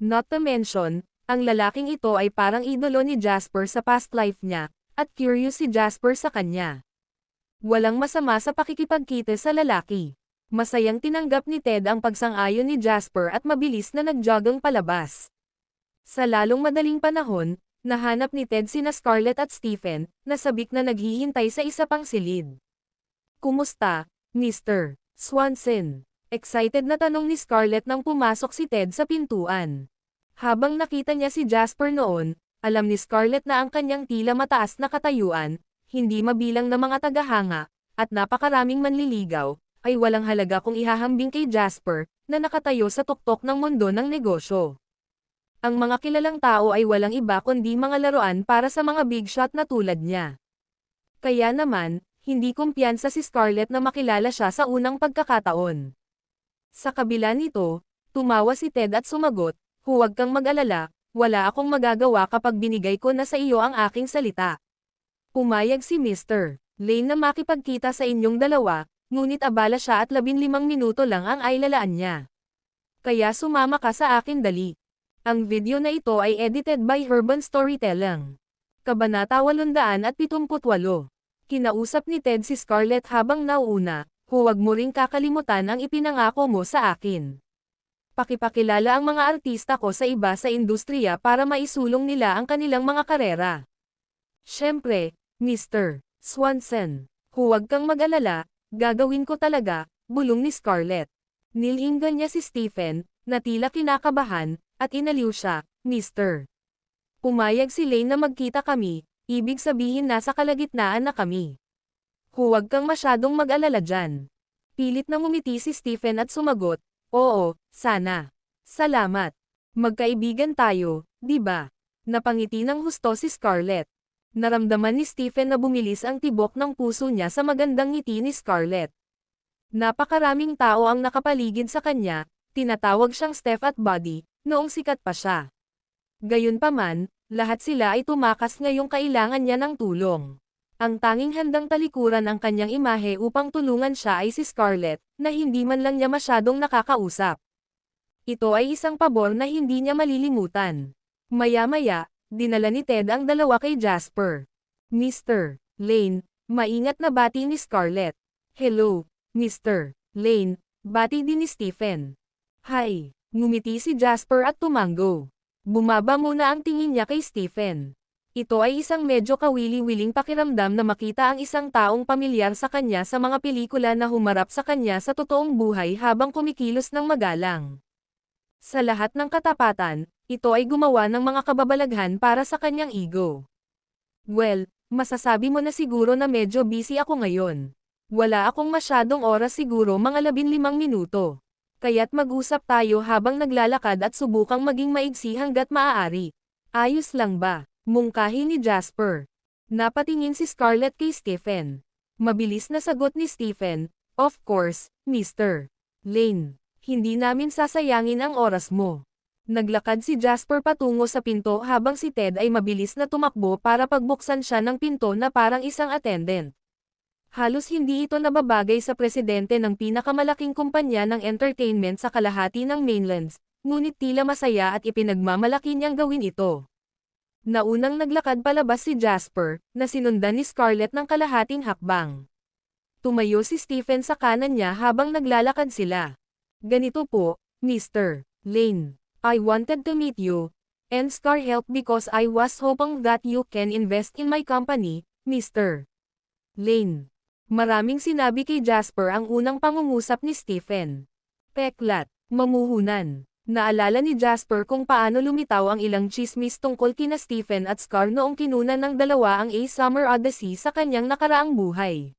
Not to mention, ang lalaking ito ay parang idolo ni Jasper sa past life niya, at curious si Jasper sa kanya. Walang masama sa pakikipagkita sa lalaki. Masayang tinanggap ni Ted ang pagsang-ayon ni Jasper at mabilis na nagjogging palabas. Sa lalong madaling panahon, nahanap ni Ted sina Scarlett at Stephen, na sabik na naghihintay sa isa pang silid. Kumusta, Mr. Swanson? Excited na tanong ni Scarlett nang pumasok si Ted sa pintuan. Habang nakita niya si Jasper noon, alam ni Scarlett na ang kanyang tila mataas na katayuan, hindi mabilang na mga tagahanga, at napakaraming manliligaw, ay walang halaga kung ihahambing kay Jasper, na nakatayo sa tuktok ng mundo ng negosyo. Ang mga kilalang tao ay walang iba kundi mga laruan para sa mga big shot na tulad niya. Kaya naman, hindi kumpiyansa si Scarlett na makilala siya sa unang pagkakataon. Sa kabila nito, tumawa si Ted at sumagot, huwag kang mag-alala, wala akong magagawa kapag binigay ko na sa iyo ang aking salita. Pumayag si Mr. Lane na makipagkita sa inyong dalawa, ngunit abala siya at 15 minuto lang ang ailalaan niya. Kaya sumama ka sa akin dali. Ang video na ito ay edited by Urban Storytelling. Kabanata 878. Kinausap ni Ted si Scarlett habang nauuna, huwag mo ring kakalimutan ang ipinangako mo sa akin. Pakipakilala ang mga artista ko sa iba sa industriya para maisulong nila ang kanilang mga karera. Siyempre, Mr. Swanson, huwag kang mag-alala, gagawin ko talaga, bulong ni Scarlett. Nilinggan niya si Stephen, na tila kinakabahan, at inaliw siya, Mr. Pumayag si Lane na magkita kami, ibig sabihin nasa kalagitnaan na kami. Huwag kang masyadong mag-alala dyan. Pilit na ngumiti si Stephen at sumagot, oo, sana. Salamat. Magkaibigan tayo, di ba? Napangiti ng husto si Scarlett. Naramdaman ni Stephen na bumilis ang tibok ng puso niya sa magandang ngiti ni Scarlett. Napakaraming tao ang nakapaligid sa kanya, tinatawag siyang Steph at Buddy, noong sikat pa siya. Gayunpaman, Lahat sila ay tumakas ngayong kailangan niya ng tulong. Ang tanging handang talikuran ang kanyang imahe upang tulungan siya ay si Scarlett, na hindi man lang niya masyadong nakakausap. Ito ay isang pabor na hindi niya malilimutan. Maya-maya, dinala ni Ted ang dalawa kay Jasper. Mr. Lane, maingat na bati ni Scarlett. Hello, Mr. Lane, bati din ni Stephen. Hi, ngumiti si Jasper at tumango. Bumaba muna ang tingin niya kay Stephen. Ito ay isang medyo kawili-wiling pakiramdam na makita ang isang taong pamilyar sa kanya sa mga pelikula na humarap sa kanya sa totoong buhay habang kumikilos ng magalang. Sa lahat ng katapatan, ito ay gumawa ng mga kababalaghan para sa kanyang ego. Well, masasabi mo na siguro na medyo busy ako ngayon. Wala akong masyadong oras, siguro mga 15 minuto. Kaya't mag-usap tayo habang naglalakad at subukang maging maigsi hanggat maaari. Ayos lang ba? Mungkahi ni Jasper. Napatingin si Scarlett kay Stephen. Mabilis na sagot ni Stephen, "Of course, Mr. Lane. Hindi namin sasayangin ang oras mo." Naglakad si Jasper patungo sa pinto habang si Ted ay mabilis na tumakbo para pagbuksan siya ng pinto na parang isang attendant. Halos hindi ito nababagay sa presidente ng pinakamalaking kumpanya ng entertainment sa kalahati ng mainlands, ngunit tila masaya at ipinagmamalaki niyang gawin ito. Naunang naglakad palabas si Jasper, na sinundan ni Scarlett ng kalahating hakbang. Tumayo si Stephen sa kanan niya habang naglalakad sila. "Ganito po, Mr. Lane. I wanted to meet you, and Scar helped because I was hoping that you can invest in my company, Mr. Lane." Maraming sinabi kay Jasper ang unang pangungusap ni Stephen. Peklat, mamuhunan. Naalala ni Jasper kung paano lumitaw ang ilang chismis tungkol kina Stephen at Scar noong kinunan ng dalawa ang A Summer Odyssey sa kanyang nakaraang buhay.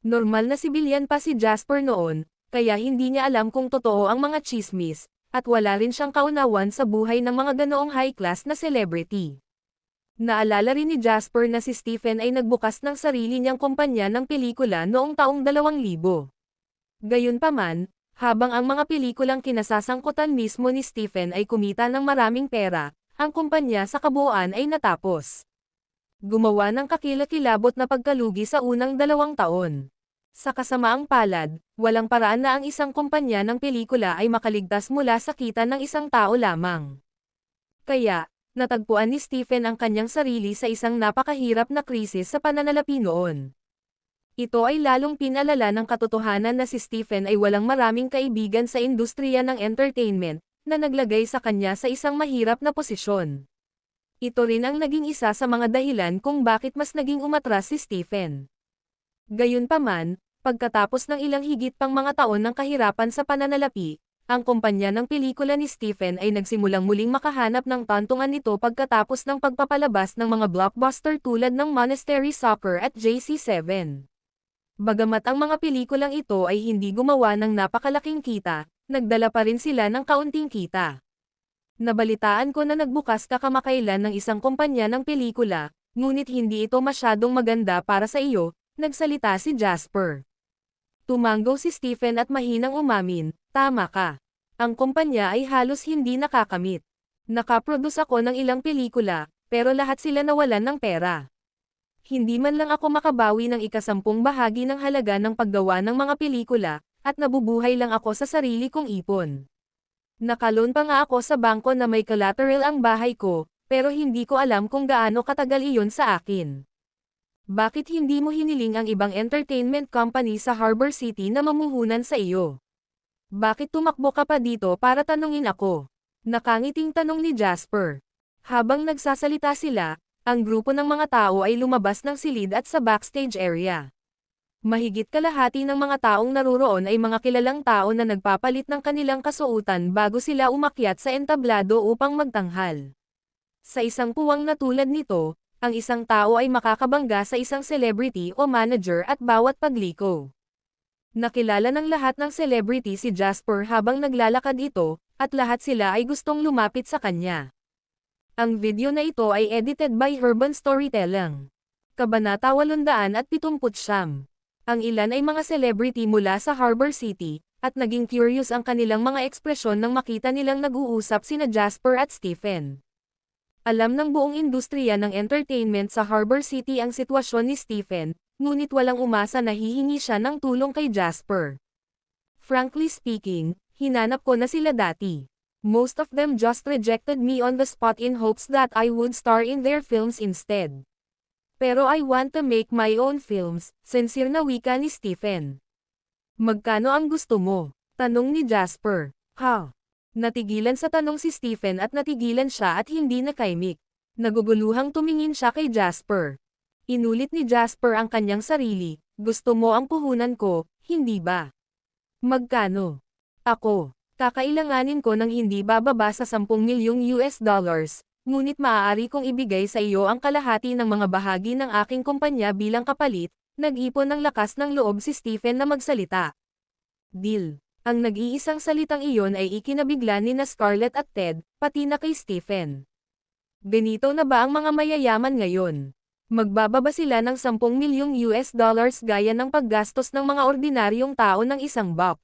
Normal na sibilyan pa si Jasper noon, kaya hindi niya alam kung totoo ang mga chismis, at wala rin siyang kaunawan sa buhay ng mga ganoong high-class na celebrity. Naalala rin ni Jasper na si Stephen ay nagbukas ng sarili niyang kumpanya ng pelikula noong taong 2000. Gayunpaman, habang ang mga pelikulang kinasasangkutan mismo ni Stephen ay kumita ng maraming pera, ang kumpanya sa kabuuan ay natapos. Gumawa ng kakilakilabot na pagkalugi sa unang 2 taon. Sa kasamaang palad, walang paraan na ang isang kumpanya ng pelikula ay makaligtas mula sa kita ng isang tao lamang. Kaya, natagpuan ni Stephen ang kanyang sarili sa isang napakahirap na krisis sa pananalapi noon. Ito ay lalong pinalala ng katotohanan na si Stephen ay walang maraming kaibigan sa industriya ng entertainment, na naglagay sa kanya sa isang mahirap na posisyon. Ito rin ang naging isa sa mga dahilan kung bakit mas naging umatras si Stephen. Gayunpaman, pagkatapos ng ilang higit pang mga taon ng kahirapan sa pananalapi, ang kumpanya ng pelikula ni Stephen ay nagsimulang muling makahanap ng tantungan nito pagkatapos ng pagpapalabas ng mga blockbuster tulad ng Monastery Soccer at JC7. Bagamat ang mga pelikulang ito ay hindi gumawa ng napakalaking kita, nagdala pa rin sila ng kaunting kita. "Nabalitaan ko na nagbukas ka kamakailan ng isang kumpanya ng pelikula, ngunit hindi ito masyadong maganda para sa iyo," nagsalita si Jasper. Tumango si Stephen at mahinang umamin, "Tama ka. Ang kumpanya ay halos hindi nakakamit. Nakaproduce ako ng ilang pelikula, pero lahat sila nawalan ng pera. Hindi man lang ako makabawi ng 10% bahagi ng halaga ng paggawa ng mga pelikula, at nabubuhay lang ako sa sarili kong ipon. Nakaloan pa nga ako sa bangko na may collateral ang bahay ko, pero hindi ko alam kung gaano katagal iyon sa akin. Bakit hindi mo hiniling ang ibang entertainment company sa Harbor City na mamuhunan sa iyo? Bakit tumakbo ka pa dito para tanungin ako?" Nakangiting tanong ni Jasper. Habang nagsasalita sila, ang grupo ng mga tao ay lumabas ng silid at sa backstage area. Mahigit kalahati ng mga taong naruroon ay mga kilalang tao na nagpapalit ng kanilang kasuotan bago sila umakyat sa entablado upang magtanghal. Sa isang puwang na tulad nito, ang isang tao ay makakabangga sa isang celebrity o manager at bawat pagliko. Nakilala ng lahat ng celebrity si Jasper habang naglalakad ito, at lahat sila ay gustong lumapit sa kanya. Ang video na ito ay edited by Urban Storytelling. Kabanata 879. Ang ilan ay mga celebrity mula sa Harbor City, at naging curious ang kanilang mga ekspresyon nang makita nilang nag-uusap sina Jasper at Stephen. Alam ng buong industriya ng entertainment sa Harbor City ang sitwasyon ni Stephen, ngunit walang umasa na hihingi siya ng tulong kay Jasper. Frankly speaking, hinanap ko na sila dati. Most of them just rejected me on the spot in hopes that I would star in their films instead. Pero I want to make my own films, sincere na wika ni Stephen. Magkano ang gusto mo? Tanong ni Jasper. Ha? Natigilan sa tanong si Stephen at natigilan siya at hindi nakaimik. Naguguluhang tumingin siya kay Jasper. Inulit ni Jasper ang kanyang sarili, gusto mo ang puhunan ko, hindi ba? Magkano? Ako, kakailanganin ko ng hindi bababa sa 10 milyong US dollars, ngunit maaari kong ibigay sa iyo ang kalahati ng mga bahagi ng aking kumpanya bilang kapalit. Nag-ipon ng lakas ng loob si Stephen na magsalita. Deal. Ang nag-iisang salitang iyon ay ikinabigla ni na Scarlett at Ted, pati na kay Stephen. Ganito na ba ang mga mayayaman ngayon? Magbababa sila ng 10 milyong US dollars gaya ng paggastos ng mga ordinaryong tao ng isang buck.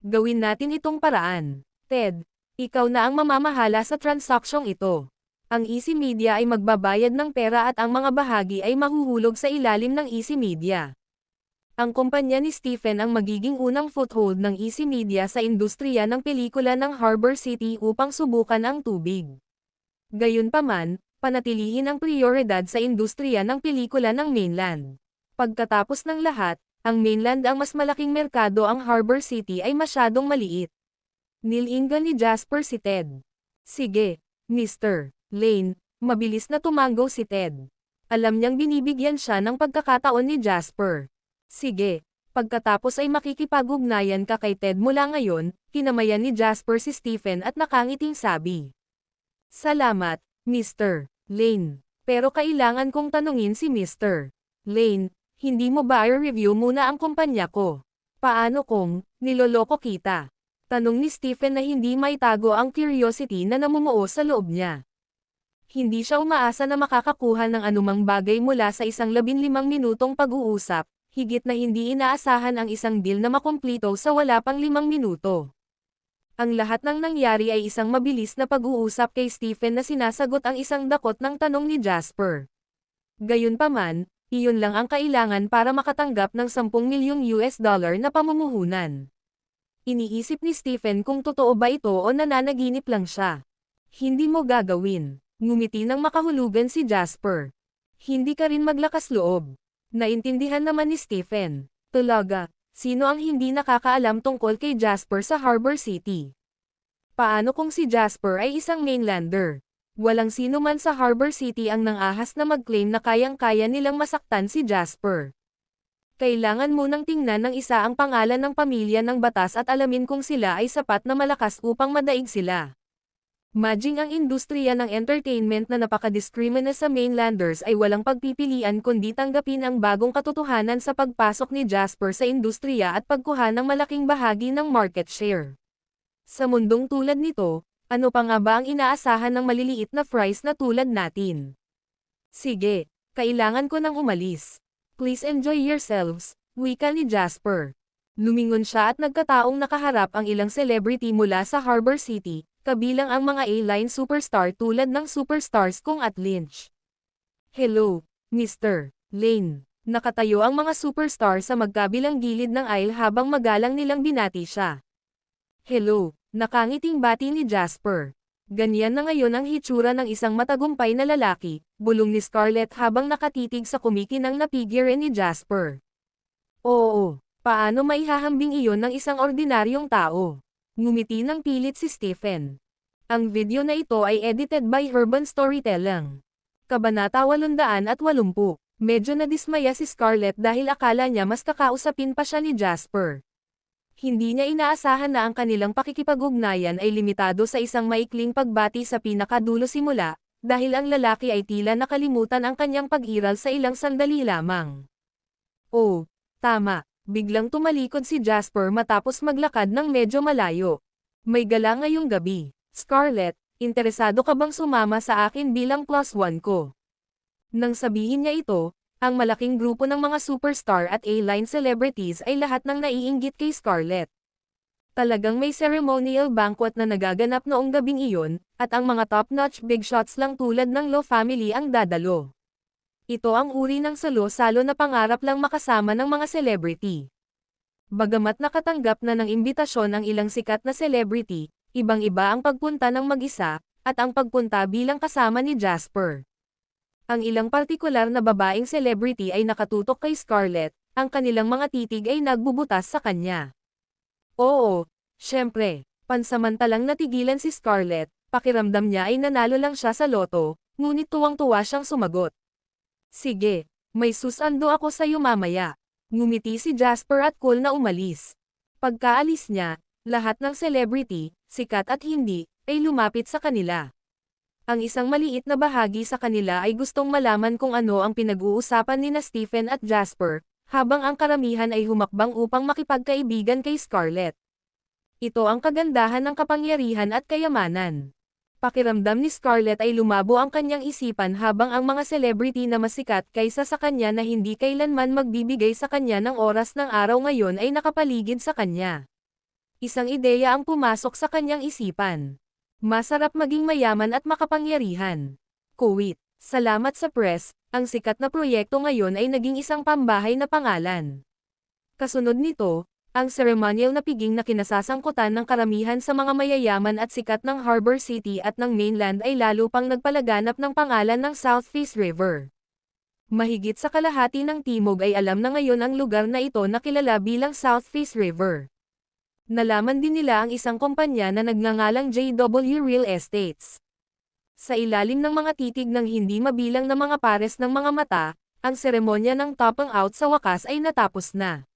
Gawin natin itong paraan. Ted, ikaw na ang mamamahala sa transaksyong ito. Ang Easy Media ay magbabayad ng pera at ang mga bahagi ay mahuhulog sa ilalim ng Easy Media. Ang kumpanya ni Stephen ang magiging unang foothold ng Easy Media sa industriya ng pelikula ng Harbor City upang subukan ang tubig. Gayunpaman, panatilihin ang prioridad sa industriya ng pelikula ng mainland. Pagkatapos ng lahat, ang mainland ang mas malaking merkado, ang Harbor City ay masyadong maliit. Nilingan ni Jasper si Ted. Sige, Mr. Lane, mabilis na tumango si Ted. Alam niyang binibigyan siya ng pagkakataon ni Jasper. Sige, pagkatapos ay makikipag-ugnayan ka kay Ted mula ngayon, kinamayan ni Jasper si Stephen at nakangiting sabi. Salamat, Mr. Lane. Pero kailangan kong tanungin si Mr. Lane, hindi mo ba i-review muna ang kumpanya ko? Paano kung niloloko kita? Tanong ni Stephen na hindi maitago ang curiosity na namumuo sa loob niya. Hindi siya umaasa na makakakuha ng anumang bagay mula sa isang 15 minutong pag-uusap, higit na hindi inaasahan ang isang deal na makumplito sa wala pang 5 minuto. Ang lahat ng nangyari ay isang mabilis na pag-uusap kay Stephen na sinasagot ang isang dakot ng tanong ni Jasper. Gayunpaman, iyon lang ang kailangan para makatanggap ng 10 milyong US dollar na pamumuhunan. Iniisip ni Stephen kung totoo ba ito o nananaginip lang siya. Hindi mo gagawin. Ngumiti ng makahulugan si Jasper. Hindi ka rin maglakas loob. Naintindihan naman ni Stephen. Talaga, sino ang hindi nakakaalam tungkol kay Jasper sa Harbor City? Paano kung si Jasper ay isang mainlander? Walang sino man sa Harbor City ang nangahas na mag-claim na kayang-kaya nilang masaktan si Jasper. Kailangan munang tingnan ng isa ang pangalan ng pamilya ng batas at alamin kung sila ay sapat na malakas upang madaig sila. Maging ang industriya ng entertainment na napaka-discriminate sa mainlanders ay walang pagpipilian kundi tanggapin ang bagong katotohanan sa pagpasok ni Jasper sa industriya at pagkuha ng malaking bahagi ng market share. Sa mundong tulad nito, ano pa nga ba ang inaasahan ng maliliit na fries na tulad natin? Sige, kailangan ko nang umalis. Please enjoy yourselves, wika ni Jasper. Lumingon siya at nagkataong nakaharap ang ilang celebrity mula sa Harbor City, kabilang ang mga A-line superstar tulad ng superstars Kung at Lynch. Hello, Mr. Lane. Nakatayo ang mga superstar sa magkabilang gilid ng aisle habang magalang nilang binati siya. Hello, nakangiting bati ni Jasper. Ganyan na ngayon ang hitsura ng isang matagumpay na lalaki, bulong ni Scarlett habang nakatitig sa kumikinang na figure ni Jasper. Oo, paano maihahambing iyon ng isang ordinaryong tao? Ngumiti ng pilit si Stephen. Ang video na ito ay edited by Urban Storytelling. Kabanata 880. Medyo nadismaya si Scarlett dahil akala niya mas kakausapin pa siya ni Jasper. Hindi niya inaasahan na ang kanilang pakikipag-ugnayan ay limitado sa isang maikling pagbati sa pinakadulo simula, dahil ang lalaki ay tila nakalimutan ang kanyang pag-iral sa ilang sandali lamang. Oh, tama. Biglang tumalikod si Jasper matapos maglakad ng medyo malayo. May gala ngayong gabi. Scarlett, interesado ka bang sumama sa akin bilang +1 ko? Nang sabihin niya ito, ang malaking grupo ng mga superstar at A-line celebrities ay lahat nang naiinggit kay Scarlett. Talagang may ceremonial banquet na nagaganap noong gabing iyon, at ang mga top-notch big shots lang tulad ng Lo family ang dadalo. Ito ang uri ng salo-salo na pangarap lang makasama ng mga celebrity. Bagamat nakatanggap na ng imbitasyon ang ilang sikat na celebrity, ibang-iba ang pagpunta ng mag-isa, at ang pagpunta bilang kasama ni Jasper. Ang ilang partikular na babaeng celebrity ay nakatutok kay Scarlett, ang kanilang mga titig ay nagbubutas sa kanya. Oo, syempre, pansamantalang natigilan si Scarlett, pakiramdam niya ay nanalo lang siya sa loto, ngunit tuwang-tuwa siyang sumagot. Sige, may susando ako sa iyo mamaya. Ngumiti si Jasper at cool na umalis. Pagkaalis niya, lahat ng celebrity, sikat at hindi, ay lumapit sa kanila. Ang isang maliit na bahagi sa kanila ay gustong malaman kung ano ang pinag-uusapan nina Stephen at Jasper, habang ang karamihan ay humakbang upang makipagkaibigan kay Scarlett. Ito ang kagandahan ng kapangyarihan at kayamanan. Pakiramdam ni Scarlett ay lumabo ang kanyang isipan habang ang mga celebrity na masikat kaysa sa kanya na hindi kailanman magbibigay sa kanya ng oras ng araw ngayon ay nakapaligid sa kanya. Isang ideya ang pumasok sa kanyang isipan. Masarap maging mayaman at makapangyarihan. Kuwait. Salamat sa press, ang sikat na proyekto ngayon ay naging isang pambahay na pangalan. Kasunod nito, ang ceremonial na piging na kinasasangkutan ng karamihan sa mga mayayaman at sikat ng Harbor City at ng mainland ay lalo pang nagpalaganap ng pangalan ng South Peace River. Mahigit sa kalahati ng timog ay alam na ngayon ang lugar na ito na kilala bilang South Peace River. Nalaman din nila ang isang kumpanya na nagngangalang JW Real Estates. Sa ilalim ng mga titig ng hindi mabilang na mga pares ng mga mata, ang seremonya ng topping out sa wakas ay natapos na.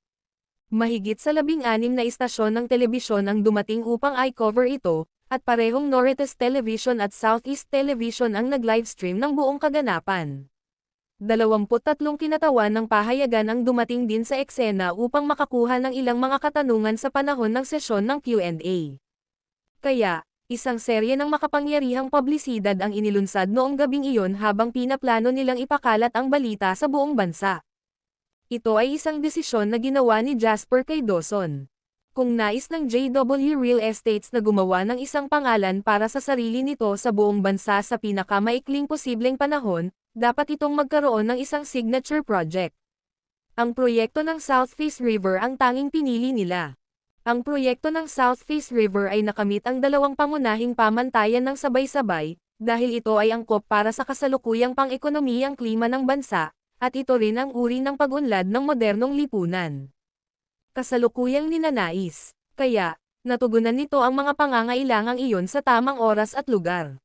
Mahigit sa 16 na istasyon ng telebisyon ang dumating upang i-cover ito, at parehong Norites Television at Southeast Television ang nag-livestream ng buong kaganapan. 23 kinatawan ng pahayagan ang dumating din sa eksena upang makakuha ng ilang mga katanungan sa panahon ng sesyon ng Q&A. Kaya, isang serye ng makapangyarihang publisidad ang inilunsad noong gabing iyon habang pinaplano nilang ipakalat ang balita sa buong bansa. Ito ay isang desisyon na ginawa ni Jasper kay Dawson. Kung nais ng JW Real Estates na gumawa ng isang pangalan para sa sarili nito sa buong bansa sa pinakamaikling posibleng panahon, dapat itong magkaroon ng isang signature project. Ang proyekto ng South Peace River ang tanging pinili nila. Ang proyekto ng South Peace River ay nakamit ang dalawang pangunahing pamantayan ng sabay-sabay, dahil ito ay angkop para sa kasalukuyang pang-ekonomiyang klima ng bansa, at ito rin ang uri ng pag-unlad ng modernong lipunan. Kasalukuyang ninanais, kaya, natugunan nito ang mga pangangailangang iyon sa tamang oras at lugar.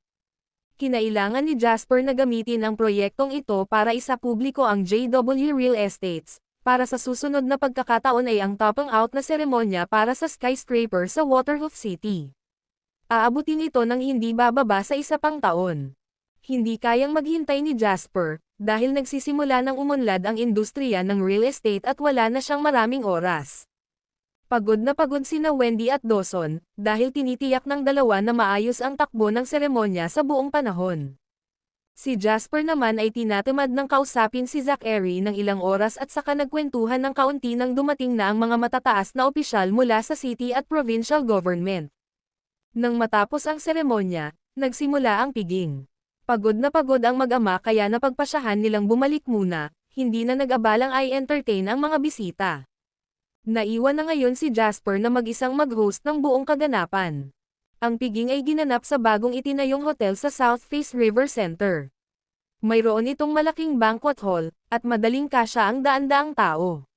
Kinailangan ni Jasper na gamitin ang proyektong ito para isapubliko ang JW Real Estates, para sa susunod na pagkakataon ay ang topping out na seremonya para sa skyscraper sa Waterhoof City. Aabutin ito ng hindi bababa sa 1 pang taon. Hindi kayang maghintay ni Jasper, dahil nagsisimula ng umunlad ang industriya ng real estate at wala na siyang maraming oras. Pagod na pagod sina Wendy at Dawson, dahil tinitiyak ng dalawa na maayos ang takbo ng seremonya sa buong panahon. Si Jasper naman ay tinatamad ng kausapin si Zachary ng ilang oras at saka nagkwentuhan ng kaunti nang dumating na ang mga matataas na opisyal mula sa city at provincial government. Nang matapos ang seremonya, nagsimula ang piging. Pagod na pagod ang mag-ama kaya napagpasyahan nilang bumalik muna, hindi na nag-abalang i-entertain ang mga bisita. Naiwan na ngayon si Jasper na mag-isang mag-host ng buong kaganapan. Ang piging ay ginanap sa bagong itinayong hotel sa South Peace River Center. Mayroon itong malaking banquet hall, at madaling kasya ang daan-daang tao.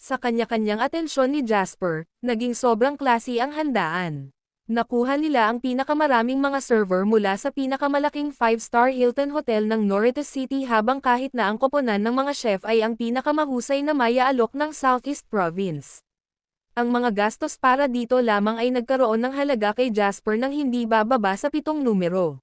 Sa kanya-kanyang atensyon ni Jasper, naging sobrang classy ang handaan. Nakuha nila ang pinakamaraming mga server mula sa pinakamalaking 5-star Hilton Hotel ng Norites City habang kahit na ang koponan ng mga chef ay ang pinakamahusay na maya-alok ng Southeast Province. Ang mga gastos para dito lamang ay nagkaroon ng halaga kay Jasper ng hindi bababa sa 7 numero.